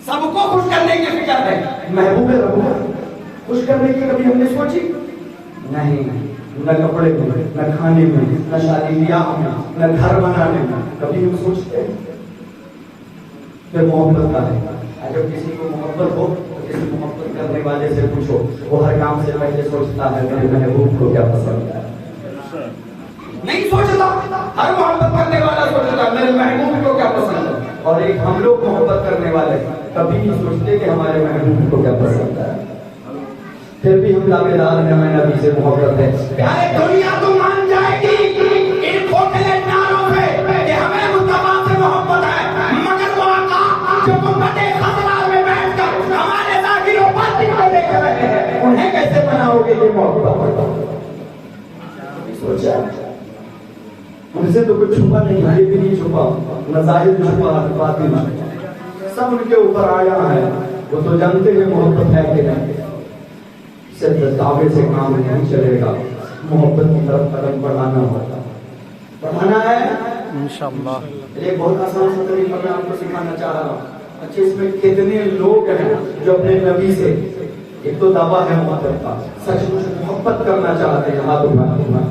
Speaker 2: سب کو خوش کرنے کی فکر ہے, محبوب رب کو خوش کرنے کی کبھی ہم نے سوچی نہیں. نہ کپڑے میں, نہ کھانے میں, نہ شادی بیاہ میں, نہ گھر بنانے میں کبھی ہم سوچتے ہیں کہ محبت کا ہے. اگر کسی کو محبت ہو تو کسی محبت کرنے والے سے پوچھو, وہ ہر کام سے پہلے سوچتا ہے میرے محبوب کو کیا پسند ہے. نہیں سوچتا, ہر محبت کرنے والا سوچتا میرے محبوب کو کیا پسند ہے. اور ایک ہم لوگ محبت کرنے والے کبھی نہیں سوچتے کہ ہمارے محبوب کو کیا پسند ہے. پھر بھی ہم دعوے دار ہیں ہمیں نبی سے محبت ہے. پیارے دنیا تو مان جائے گی ان کھوکھلے نعروں پہ کہ ہمیں مصطفیٰ سے محبت ہے, مگر وہ آقا جو گنبد خضرا میں بیٹھ کر ہمارے ظاہر و باطن کو دیکھ رہے ہیں, انہیں کیسے بناؤ گے یہ محبت؟ سوچا ان سے تو کچھ چھپا نہیں, یہ بھی نہیں چھپا, نہ ظاہر چھپا نہ باطن, سب ان کے اوپر آیا ہے. وہ تو جانتے ہیں محبت ہے کہ نہیں. صرف دعوے سے کام نہیں چلے گا, محبت کی طرف قدم بڑھانا ہوگا, بڑھانا ہے
Speaker 1: انشاءاللہ.
Speaker 2: ایک بہت آسان سا طریقہ میں آپ کو سکھانا چاہ رہا ہوں. اچھا, اس میں کتنے لوگ ہیں جو اپنے نبی سے, ایک تو دعویٰ ہے محبت کا, سچ مچ محبت کرنا چاہتے ہیں, ہاتھ اٹھا.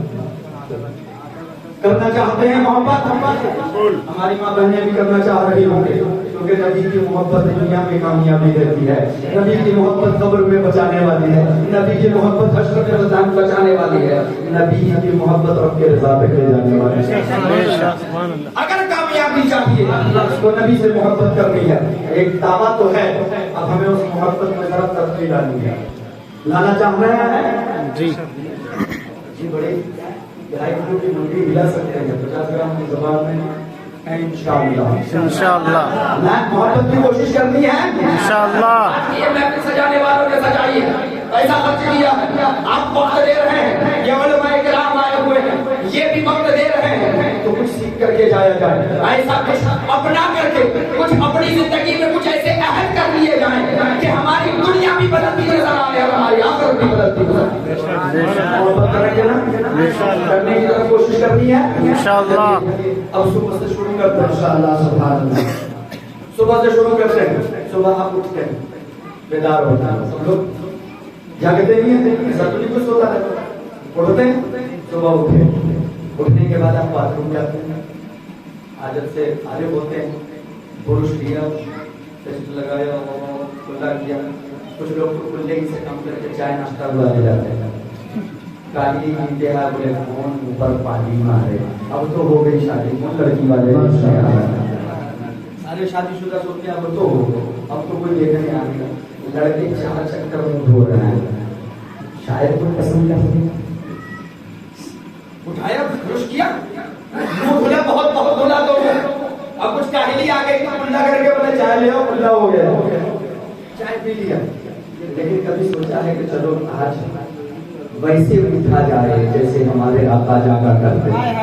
Speaker 2: کرنا چاہتے ہیں محبت؟ ہماری ماں بہنیں بھی کرنا چاہ رہی ہوں گے، کیونکہ نبی کی محبت دنیا میں کامیابی دیتی ہے، نبی کی محبت قبر میں بچانے والی ہے، نبی کی محبت حشر میں بچانے والی ہے، نبی کی محبت رب کے رضا پہ لے جانے والی ہے۔ اگر کامیابی چاہیے اس کو نبی سے محبت کرنی ہے، ایک دعویٰ تو ہے، اب ہمیں اس محبت میں ذرا ترقی لانی ہے۔ لانا چاہ رہے ہیں جی بڑی ڈھائی کلو کی منڈی ملا سکتے ہیں 50 گرام کی زبان میں انشاءاللہ محبت کی کوشش کرنی ہے انشاءاللہ۔ یہ محفل سجانے والوں نے سجائی ہے، پیسہ خرچ کیا ہے، آپ وقت دے رہے ہیں، یہ علماء کرام آئے ہوئے ہیں، یہ بھی وقت دے رہے ہیں، تو کچھ سیکھ کر کے جایا جائے، ایسا کچھ اپنا کر کے کچھ اپنی زندگی میں کچھ ایسے عہد کر لیے جائیں کہ ہماری دنیا بھی بدلتی نظر آئے اور ہماری آخرت بھی بدلتی نظر آئے۔ محبت کریں گے نا، کرنے کی طرف کوشش کرنی ہے انشاءاللہ۔ اب صبح سے شروع کرتے ہیں انشاءاللہ، سبحان اللہ، صبح سے شروع کرتے ہیں۔ صبح آپ اٹھتے ہیں، بیدار ہوتا ہے، سب لوگ جاگتے نہیں ہیں، ایسا تو نہیں کچھ ہوتا ہے، اٹھتے ہیں، صبح اٹھے، اٹھنے کے بعد آپ باتھ روم جاتے ہیں، عادت سے فارغ ہوتے ہیں، برش لیا، ٹیسٹ لگایا، کلا کیا، کچھ لوگ تو کلے ہی سے کام کر کے چائے ناشتہ بلانے جاتے ہیں، کالی انتہا بولے فون اوپر پانی مارے، اب تو ہو گئی شادی، کون لڑکی والے سارے شادی شدہ سوچتے ہیں اب تو ہو گئے، اب تو کوئی دیکھنے آ گیا، لڑکے 4 چکر میں دھو رہے ہیں، شاید کوئی پسند کرتے ہیں، اٹھایا برش کیا، منہ دھلا، بہت بہت دھلا، تو اب کچھ کاہلی آ گئی، کلا کر کے بولے چائے لے آؤ، کلا ہو گیا، چائے پی لیا، لیکن کبھی سوچا ہے کہ چلو آج ویسے اٹھا جائے جیسے ہمارے آقا جاگا کرتے ہیں۔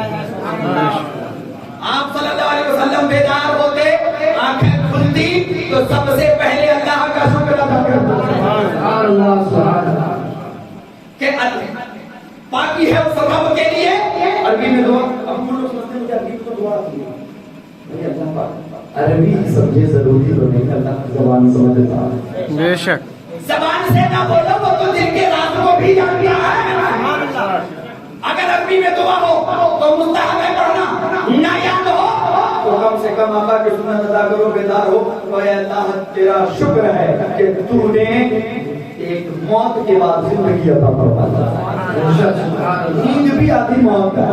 Speaker 2: آپ صلی اللہ علیہ وسلم بیدار ہوتے، آنکھیں کھلتی تو سب سے پہلے اللہ کا شکر ادا کرتے کہ پاکی ہے اس رب کے لیے۔ عربی میں دعا، اب لوگ سمجھتے ہیں کہ عربی کو دعا کی ہے، اللہ پاک عربی سمجھے ضروری تو نہیں، اللہ زبان سمجھتا ہے،
Speaker 1: بے شک
Speaker 2: زبان سے نہ بولو، وہ تو دل کے راز کو بھی جانتا ہے۔ اگر عربی میں دعا ہو تو مستحب ہے پڑھنا، نہ یاد ہو تو کم سے کم آقا کی سنت ادا کرو، بیدار ہو، اے اللہ تیرا شکر ہے کہ تو نے ایک موت کے بعد زندگی عطا فرمایا، نیند بھی آتی موت ہے،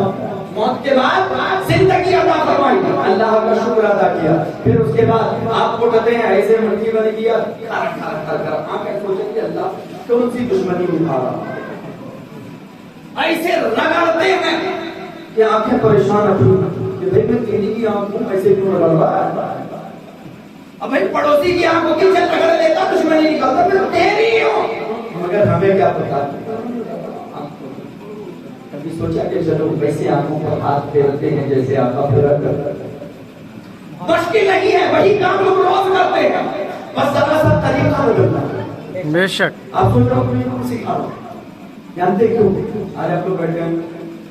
Speaker 2: موت کے بعد زندگی عطا فرمائی، اللہ کا شکر ادا کیا۔ پھر اس کے بعد آپ کو کہتے ہیں ایسے مٹی والی کیا، آنکھیں سوچیں کہ اللہ کون سی دشمنی اٹھا رہا، ایسے رگڑتے ہیں کہ آنکھیں پریشان ہوتی کہ بھائی میں تیری کی آنکھوں ایسے کیوں رگڑ رہا ہے، اب بھائی پڑوسی کی آنکھوں کی چل رگڑ لیتا، دشمنی نکالتا، میں تیری ہوں، مگر ہمیں کیا پتا، کبھی سوچا کہ چلو ویسے آنکھوں پر ہاتھ پھیرتے ہیں جیسے آقا پھیرا کرتا ہے، مشکل نہیں ہے، وہی کام لوگ روز کرتے ہیں، بس ذرا سا طریقہ بدلنا ہے۔
Speaker 1: بے شک
Speaker 2: آپ سوچ رہے ہو کہ کون سکھا رہا ہوں، جانتے کیوں؟ آج آپ لوگ بیٹھے ہیں،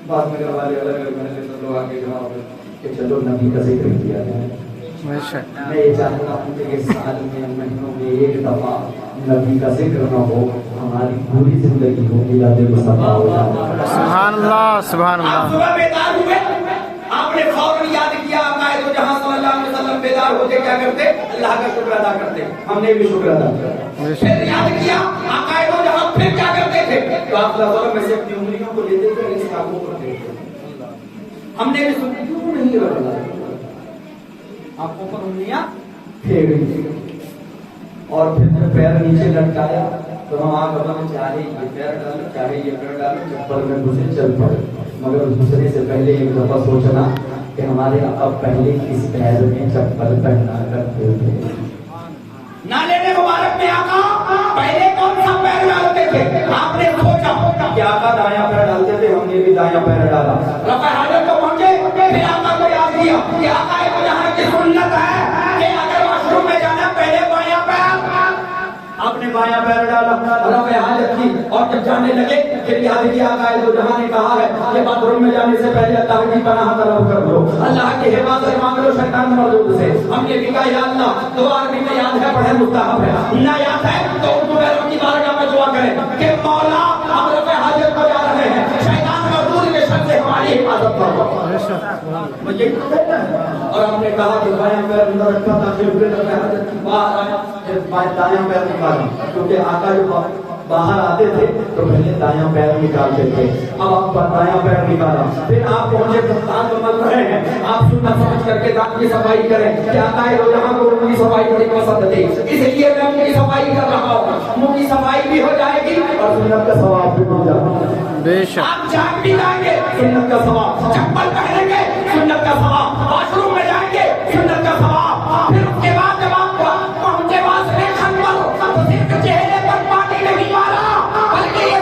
Speaker 2: بات میں والے الگ الگ میں سے لوگ آگے جواب کہ چلو نبی کا ذکر کیا جائے۔
Speaker 1: بے شک
Speaker 2: میں یہ چاہتا ہوں کہ یہ سال میں مہینوں میں ایک دفعہ نبی کا ذکر نہ ہو، ہماری پوری زندگی ہو میلاد مصطفیٰ ہو جائے۔
Speaker 1: سبحان اللہ سبحان
Speaker 2: آپ
Speaker 1: اللہ۔
Speaker 2: صبح بیدار ہوئے، آپ نے فوراً یاد کیا آقا تو جہاں صلی اللہ علیہ وسلم بیدار ہوتے کیا کرتے؟ اللہ کا شکر ادا کرتے، ہم نے بھی شکر ادا کیا۔ پھر یاد کیا آقا تو جہاں پھر کیا کرتے تھے؟ تو آپ صلی اللہ علیہ وسلم میں سے اپنی انگلیوں کو لیتے تھے، اس کاموں کو کرتے تھے، ہم نے بھی سنا کیوں نہیں رکھا، آنکھوں پر انگلیاں پھیری اور پھر پیر نیچے لٹکایا، تو ہم آنکھ میں چاہے یہ پیر ڈالیں چاہے یہ پیر ڈالیں، چپل میں گھسے چل پڑے، مگر گھسنے سے پہلے ایک دفعہ سوچنا کہ ہمارے آقا پہلے کس پیر میں چپل پہنا کرتے تھے۔ نالے مبارک میں آقا پہلے کون سا پیر ڈالتے تھے؟ آپ نے سوچا کہ آقا دایاں پیر ڈالتے تھے، ہم نے بھی دایاں پیر ڈالا، رفع حاجت کو پہنچے، پھر آقا کو یاد کیا کہ آقا ایک جہاں کی سنت ہے کہ اگر واش روم میں جانا پہلے بایاں پیر، آپ نے بایاں پیر ڈالا، رفع حاجت کی، اور جب جانے لگے پھر یاد کیا آقا ہے تو جہاں نے کہا ہے کہ باتھ روم میں جانے سے پہلے اللہ کی پناہ طلب کر لو، اللہ کی حفاظت مانگ لو شیطان مردود سے۔ ہم نے بھی کہا یا اللہ دعا عربی میں یاد ہے پڑھے مستحب ہے، نہ یاد ہے تو اردو میں رب کی بارگاہ میں دعا کریں کہ مولا ہم رفع حاجت کو جا رہے ہیں، شیطان مردود کے شر سے ہماری حفاظت فرما. میں یہی تو کہتا ہے. اور ہم نے کہا کہ بایاں پیر اندر رکھا تھا پھر حضرت کی باہر آیا پھر دایاں پیر نکالا, کیونکہ آقا جو باہر آتے تھے تو پہلے دایاں پیر نکالتے تھے. اب آپ پر دایاں پیر نکالا, پھر آپ پہنچے دستان کو مل رہے ہیں. آپ سننا سمجھ کر کے دانت کی صفائی کریں کہ آقا جہاں کو ان کی صفائی بڑی پسند تھی, اس لیے میں ان کی صفائی کر رہا ہوں. منہ کی صفائی بھی ہو جائے گی اور سنت کا ثواب بھی مل جائے گا.
Speaker 1: بے شک
Speaker 2: آپ جان بھی جائیں گے سنت کا ثواب, چپل پہنیں گے سنت کا ثواب, واش روم میں جائیں گے سنت کا ثواب. پھر اس کے بعد جب آپ پہنچے واسطے خنبر تو صرف چہرے پر پانی نہیں مارا بلکہ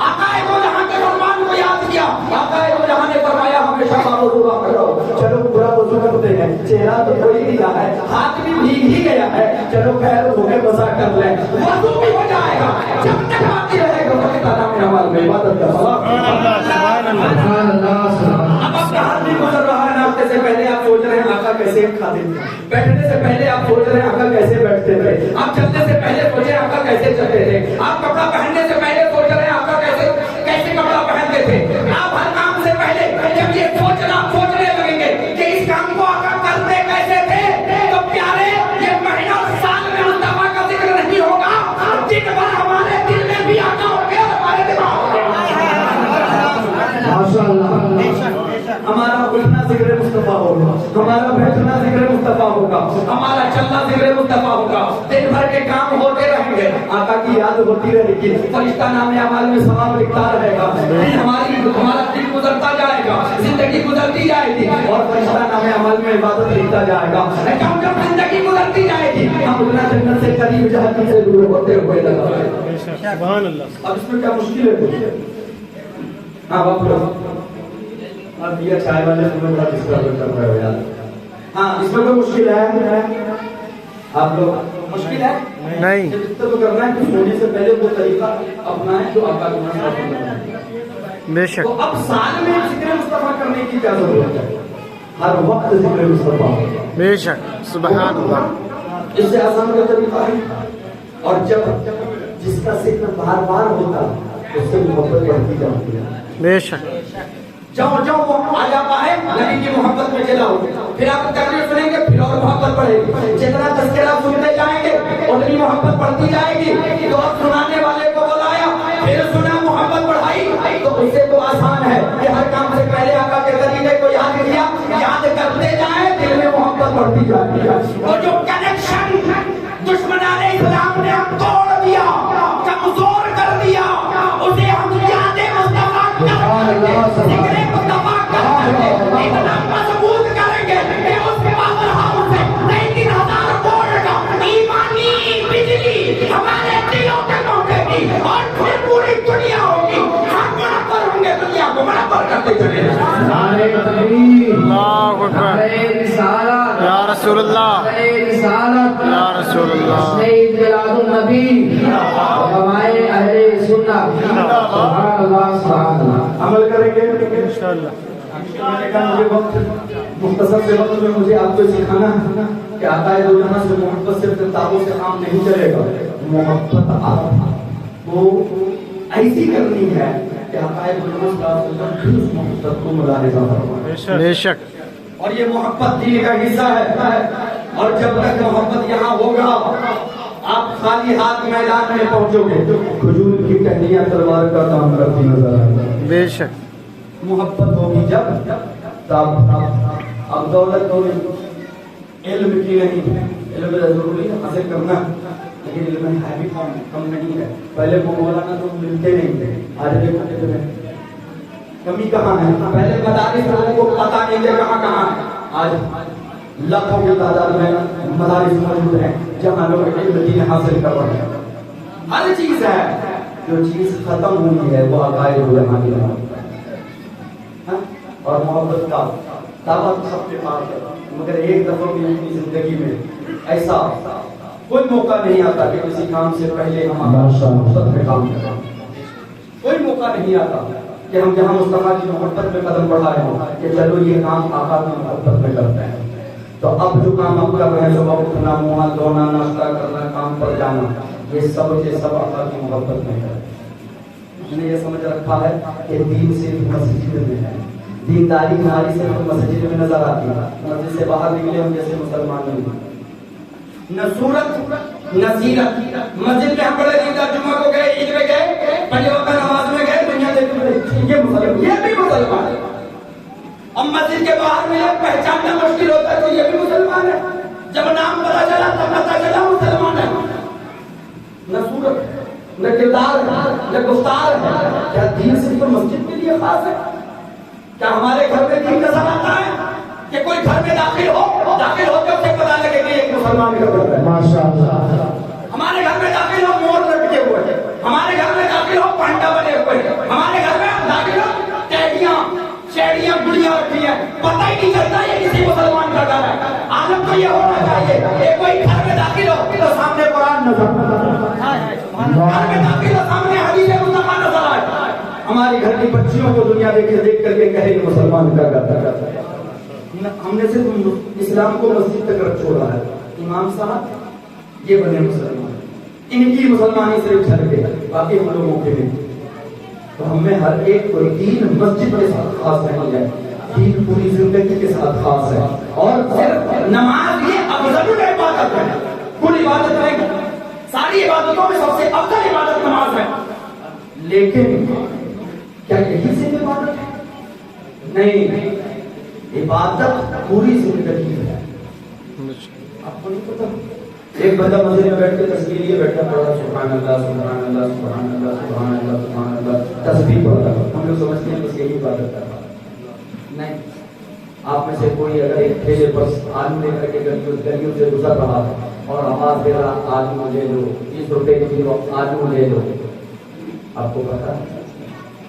Speaker 2: آقا دو جہاں کے فرمان کو یاد کیا. آقا دو جہاں نے فرمایا ہمیشہ بارو دعا کرو. چلو پورا وضو کرتے ہیں, چہرہ تو دھو ہی دیا ہے, ہاتھ بھی بھیگ ہی گیا ہے, چلو پیر دھو کے بسا کر لیں, وضو بھی ہو جائے گا. جب تک باقی رہے گا وقت نام عمل میں عبادت کا ثواب.
Speaker 3: سبحان اللہ سبحان
Speaker 2: اب آپ کا ہاتھ نہیں گزر رہا ہے, ناشتے سے پہلے آپ سوچ رہے ہیں آقا کیسے کھاتے تھے, بیٹھنے سے پہلے آپ سوچ رہے ہیں آقا کیسے بیٹھتے تھے, آپ چلنے سے پہلے سوچے آقا کیسے چلتے تھے, آپ کپڑا پہننے سے پہلے سوچ رہے ہیں آقا کیسے کپڑا پہنتے تھے. آپ ہر کام سے پہلے جب یہ سوچنے لگیں گے کہ اس کام کو آقا کرتے کیسے تھے, تو پیارے یہ مہینہ اور سال میں مصطفیٰ کا ذکر نہیں ہوگا, دن بھر ہمارے دل میں بھی آقا ہوں گے اور ہمارے دماغ میں.
Speaker 3: ماشاء اللہ.
Speaker 2: ہمارا اٹھنا ذکر مصطفیٰ ہوگا, ہمارا بیٹھنا ذکر مصطفیٰ ہوگا, ہمارا چلنا ذکر مصطفیٰ ہوگا. دن بھر کے کام ہوتے رہیں گے, آقا کی یاد ہوتی رہے گی, فرشتہ نام اعمال میں ثواب لکھتا رہے گا, ہمارا دن گزرتا جائے گا, زندگی گزرتی جائے گی اور فرشتہ نام اعمال میں عبادت لکھتا جائے گا. جب زندگی گزرتی جائے گی ہم اتنا جنت سے قریب جہنم سے دور ہوتے ہوئے لگا رہے ہیں.
Speaker 1: سبحان اللہ.
Speaker 2: اب اس میں کیا مشکل ہے؟ ہاں باپ لوگ اب یہ چائے والے تمہیں بڑا ڈسٹرب کر رہے ہو یار. ہاں اس میں کوئی مشکل ہے؟ آپ لوگ مشکل ہے
Speaker 1: نہیں.
Speaker 2: جتنا تو کرنا ہے کہ سونے سے پہلے وہ طریقہ اپنائیں جو آپ کا گناہ ہے.
Speaker 1: بے شک
Speaker 2: تو اب سال میں ذکر مصطفیٰ کرنے کی کیا ضرورت ہے؟ ہر وقت ذکر مصطفیٰ.
Speaker 1: بے شک سبحان اللہ.
Speaker 2: اس سے آسان کا طریقہ ہے, اور جب جس کا ذکر بار بار ہوتا اس سے محبت بڑھتی جاتی ہے.
Speaker 1: بے شک
Speaker 2: جاؤ وہ آ جاتا ہے نبی کی محبت میں چلا ہو, پھر آپ تقریر سنیں گے پھر اور محبت بڑھے گی. جتنا تذکرہ سنتے جائیں گے اتنی محبت بڑھتی جائے گی. تو اب سنانے والے کو بلایا, پھر سنا, محبت بڑھائی, تو اس سے تو آسان ہے کہ ہر کام سے پہلے آقا کے طریقے کو یاد کیا, یاد کرتے جائیں, دل میں محبت بڑھتی جاتی ہے. وہ جو کنیکشن دشمنان اسلام نے ہم توڑ دیا, کمزور کر دیا, اسے ہم یاد مصطفیٰ ذکر مصطفیٰ اتنا مضبوط کریں گے کہ اس پاور ہاؤس سے 3,000 وولٹ کا ایمانی بجلی ہمارے دلوں تک پہنچے گی, اور پھر پوری دنیا ہوگی, ہم برابر ہوں گے, دنیا کو برابر کرتے چلے جائیں.
Speaker 3: نعرہ تکبیر,
Speaker 1: اللہ اکبر.
Speaker 3: نعرہ رسالت,
Speaker 1: یا رسول اللہ,
Speaker 3: نعرہ رسالت,
Speaker 1: یا رسول اللہ.
Speaker 3: سید میلاد النبی, علماء اہل سنت. سبحان اللہ سبحان اللہ.
Speaker 2: عمل کریں گے
Speaker 1: انشاءاللہ.
Speaker 2: میں نے کہا مجھے وقت مختصر سے وقت میں مجھے آپ کو سکھانا ہے کہ آقا دو جہاں سے محبت صرف کتابوں سے کام نہیں چلے گا. محبت آپ کو ایسی کرنی ہے کہ آقا دو جہاں صلی اللہ علیہ وسلم پھر اس محبت کو ملاحظہ فرمائے.
Speaker 1: بے شک.
Speaker 2: اور یہ محبت دین کا حصہ ہے, اور جب تک محبت یہاں ہوگا آپ خالی ہاتھ میدان میں پہنچو گے, کھجور کی ٹہنیاں تلوار کا کام کرتی نظر آئے گا.
Speaker 1: بے شک.
Speaker 2: محبت ہوگی جب تب. اب دولت ہوگی علم کی نہیں, علم ضروری ہے حاصل کرنا, لیکن علم ہے بھی کم نہیں ہے. پہلے وہ مولانا تو ملتے نہیں تھے, آج دیکھو تمہیں کمی کہاں ہے. پہلے مدارس لوگوں کو پتہ نہیں تھے کہاں ہے, آج لاکھوں کی تعداد میں مدارس موجود ہیں جہاں لوگ علم دین حاصل کر رہے ہیں. ہر چیز ہے, جو چیز ختم ہوئی ہے وہ عقائد علماء کی محبت ہے, اور محبت کا دعوت سب کے پاس ہے. مگر ایک دفعہ بھی اپنی زندگی میں ایسا کوئی موقع نہیں آتا کہ کسی کام سے پہلے ہم محبت میں کام کریں. کوئی موقع نہیں آتا کہ ہم جہاں مصطفیٰ کی محبت میں قدم بڑھائے ہوں کہ چلو یہ کام آقا کی محبت میں کرتے ہیں. تو اب جو کام ہم کر رہے ہیں, صبح اٹھنا, منہ ہاتھ دھونا, ناشتہ کرنا, کام پر جانا, یہ سب آقا کی محبت میں ہے. نے یہ سمجھ رکھا ہے کہ دین صرف مسجد میں ہے، دینداری ہماری صرف مسجد میں نظر آتی ہے، مسجد سے باہر نکلے ہم جیسے مسلمان نہیں، نہ صورت نہ سیرت۔ مسجد میں ہم بڑے دیندار، جمعہ کو گئے، عید میں گئے، پنج وقت نماز میں گئے، دنیا دیکھ یہ مسلمان، یہ بھی مسلمان ہے۔ ہم مسجد کے باہر ملے، پہچاننا مشکل ہوتا ہے تو یہ بھی مسلمان ہے، جب نام پتا چلا تب پتا چلا مسلمان ہے۔ نہ صورت نہ کردار نہ گفتار ہے، کیا دین صرف مسجد کے لیے خاص ہے؟ کیا ہمارے گھر میں دین نظر آتا ہے کہ کوئی گھر میں داخل ہوتے اسے پتا لگے کہ ایک مسلمان کا گھر ہے؟
Speaker 3: ماشاءاللہ۔
Speaker 2: ہمارے گھر میں داخل ہو مور لٹکے ہوئے ہیں، ہمارے گھر میں داخل ہو پانڈا بنے ہوئے ہیں، ہمارے گھر میں داخل ہو چیڑیاں گڑیاں رکھی ہیں، پتہ ہی نہیں چلتا یہ کسی مسلمان کا گھر ہے۔ عالم تو یہ ہونا چاہیے کہ کوئی گھر میں داخل ہو تو سامنے قرآن نظر آئے، گھر میں داخل ہو سامنے حدیث مصطفیٰ نظر آئے، ہماری گھر کی بچیوں کو دنیا دیکھ کر کے کہے کہ مسلمان کا گھر ہے۔ ہم نے صرف اسلام کو مسجد تک رکھ چھوڑا ہے، امام صاحب یہ بنے مسلمان، ان کی مسلمانی صرف گھر کے، باقی ہم لوگوں کے نہیں۔ تو ہمیں ہر ایک کو دین مسجد کے ساتھ خاص نہیں ہے، دین پوری زندگی کے ساتھ خاص ہے، اور صرف نماز یہ افضل عبادت ہے، کوئی عبادت نہیں، ساری عبادتوں میں سب سے افضل عبادت نماز ہے، لیکن کیا یہی سے عبادت ہے؟ نہیں، عبادت پوری زندگی ہے۔ آپ کو نہیں پتا ایک بندہ مسجد میں بیٹھ کے تصویر لیے بیٹھا پڑا سبحان اللہ سبحان اللہ سبحان اللہ سبحان اللہ سبحان اللہ تصویر پڑھتا، ہم لوگ سمجھتے ہیں بس یہی عبادت کر رہا ہے۔ نہیں، آپ میں سے کوئی اگر ایک ٹھیلے پر آلو لے کر کے گلیوں سے گزر رہا ہے اور آواز دے رہا آلو لے لو، 30 روپے کلو آلو لے لو، آپ کو پتا ہے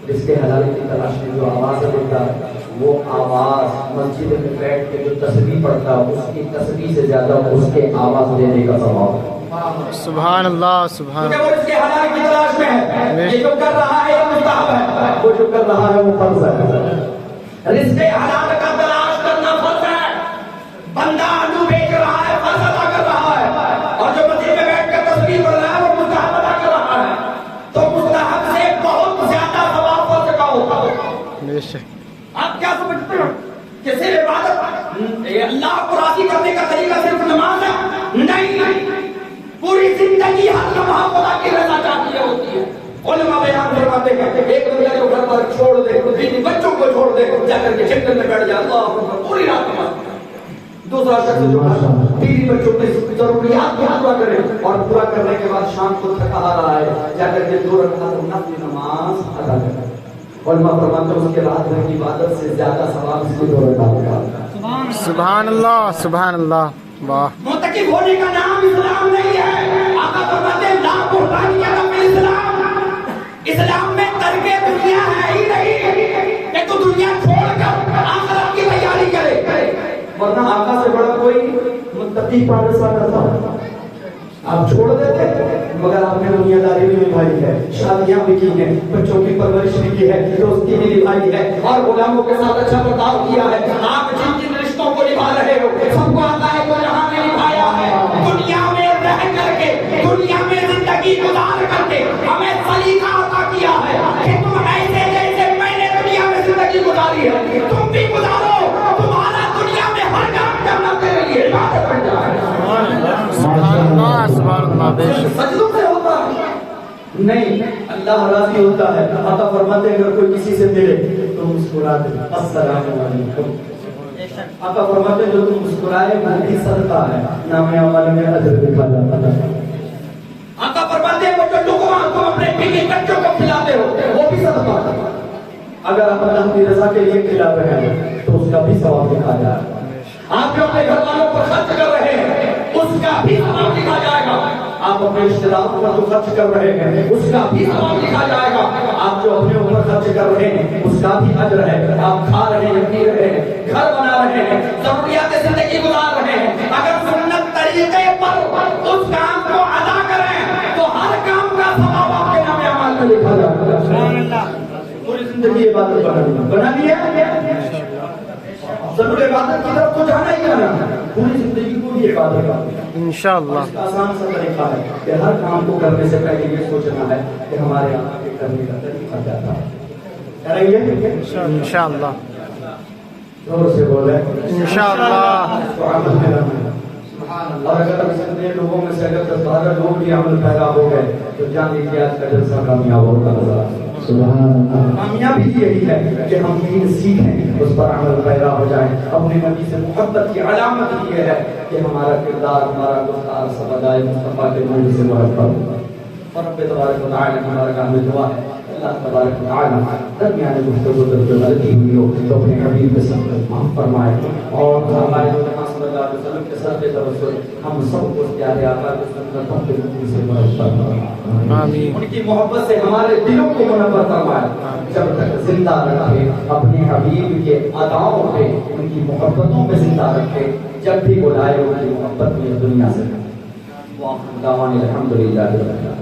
Speaker 2: جس کے حلال کی تلاش میں جو آواز دیتا ہے وہ آواز مسجد میں بیٹھ کے جو تسبیح پڑھتا ہے اس کی تسبیح سے زیادہ اس کے آواز دینے کا ثواب ہے۔
Speaker 1: سبحان اللہ سبحان
Speaker 2: کیونکہ وہ اس کے حلال کی تلاش میں ہے، یہ جو کر رہا ہے یہ مستحب ہے، وہ جو کر رہا ہے وہ فرض ہے۔ رزق حلال کا تلاش کرنا فرض ہے، بندہ آلو بیچ رہا ہے فرض ادا کر رہا ہے، اور جو مسجد میں بیٹھ کر تسبیح پڑھ رہا ہے وہ مستحب ادا کر رہا ہے، تو مستحب سے بہت زیادہ ثواب فرض کا ہوگا۔
Speaker 1: بے شک۔
Speaker 2: آپ کیا سمجھتے ہیں کہ صرف عبادت اللہ کو راضی کرنے کا طریقہ صرف نماز ہے؟ نہیں، پوری زندگی ہر لمحہ خدا کی رضا چاہتی ہوتی ہے۔ علماء بیان فرماتے ہیں ایک بندہ جو گھر پر چھوڑ دے، بیوی بچوں کو چھوڑ دے، جا کر کے جنگل میں بیٹھ جائے، اللہ اکبر، پوری رات نماز۔ دوسرا شخص جو بیوی بچوں کی ضروریات کو پورا کرے اور پورا کرنے کے بعد شام کو تھکا آ رہا ہے، جا کر کے 2 رکعت نفل نماز ادا کرے۔ علماء فرماتے ہیں اس کے رات بھر کی عبادت سے زیادہ ثواب اس کو 2 رکعت کا۔
Speaker 1: سبحان اللہ سبحان اللہ، واہ۔
Speaker 2: مرتکب ہونے کا نام اسلام نہیں ہے۔ آقا فرماتے ہیں لا قربانیت فی الاسلام، اسلام میں ترک دنیا ہے ہی نہیں کہ تو دنیا چھوڑ کر آخرت کی تیاری کرے، ورنہ آقا سے بڑا کوئی متقی پارسا کرتا آپ چھوڑ دیتے، مگر آپ نے دنیا داری بھی نبھائی ہے، شادیاں بھی کی ہیں، بچوں کی پرورش بھی کی ہے، دوستی بھی نبھائی ہے، اور غلاموں کے ساتھ اچھا برتاؤ کیا ہے۔ آپ جن جن رشتوں کو نبھا رہے ہو سب کو آتا ہے وہ جہاں میں نبھایا ہے۔ دنیا میں رہ کر کے، دنیا میں زندگی گزار کر کے ہمیں سلیقہ عطا کیا ہے کہ تم ایسے جیسے میں نے دنیا میں زندگی گزاری ہے تم بھی گزارو، تمہارا دنیا میں ہر کام کرنا تیرے لیے عبادت بن جائے۔
Speaker 1: سبحان اللہ سبحان اللہ، بے شک۔
Speaker 2: سجدوں سے ہوتا ہے نہیں، اللہ راضی ہوتا ہے۔ آقا فرماتے ہیں اگر کوئی کسی سے ملے تو مسکرا دے، السلام علیکم۔ آقا فرماتے ہیں جو تم مسکرائے وہ بھی صدقہ ہے، نام عمل میں اجر لکھا جاتا ہے۔ آقا فرماتے ہیں وہ جو لقمہ تم اپنے بیوی بچوں کو کھلاتے ہو وہ بھی صدقہ ہے، اگر آپ اللہ کی رضا کے لیے کھلا رہے ہیں تو اس کا بھی ثواب لکھا جائے گا۔ آپ جو اپنے گھر والوں پر خرچ کر رہے ہیں اس کا بھی ثواب لکھا جائے گا، آپ اپنے رشتے داروں پر جو خرچ کر رہے ہیں اس کا بھی ثواب لکھا جائے گا، آپ جو اپنے اوپر خرچ کر رہے ہیں اس کا بھی اجر ہے، آپ کھا رہے ہیں، پی رہے ہیں، گھر بنا رہے ہیں، ضروریات زندگی گزار رہے ہیں، اگر سنت طریقے پر اس کام کو ادا کریں تو ہر کام کا ثواب آپ کے نام اعمال میں لکھا جائے گا۔ پوری زندگی عبادت بنا لی ہے، ضرور عبادت کی طرف تو جانا ہی جانا ہے، پوری زندگی کو بھی عبادت کرنا۔ انشاءاللہ اس کا آسان سا طریقہ ہے کہ ہر کام کو کرنے سے پہلے یہ سوچنا ہے کہ ہمارے آقا کے کرنے کا طریقہ آ جاتا ہے. کریں گے
Speaker 1: انشاءاللہ
Speaker 2: زور سے بولے
Speaker 1: انشاءاللہ.
Speaker 2: تو عمل میرا ہے. اور اگر ہم سنتے لوگوں میں سے اگر 10-12 لوگ بھی عمل پیدا ہو گئے تو جان لیجیے آج کا جلسہ کامیاب ہوتا نظر آتا ہے.
Speaker 3: سبحان اللہ.
Speaker 2: کامیابی یہی ہے کہ ہم دین سیکھیں, اس پر عمل پیدا ہو جائیں. اپنے نبی سے محبت کی علامت یہ ہے کہ ہمارا کردار, ہمارا گفتار سب ادائے مصطفیٰ کے نور سے محبت ہو. اور رب تبارک و تعالی کی بارگاہ میں دعا ہے اللہ تبارک و تعالی درمیان گفتگو میں غلطی ہوئی ہو تو اپنے حبیب کے ساتھ معاف فرمائے, اور ہمارے صلی اللہ علیہ وسلم کے سر پہ توسل ہم سب کو پیارے آقا کی سنتوں کے نور سے محبت فرمائے.
Speaker 1: آمین.
Speaker 2: ان کی محبت سے ہمارے دلوں کو منور فرمائے. جب تک زندہ رکھے اپنے حبیب کے اداؤں پہ, ان کی محبتوں میں زندہ رکھے. جب بھی بلائے ان کی محبت میں دنیا سے. وآخر دعوانا الحمدللہ رب العالمین.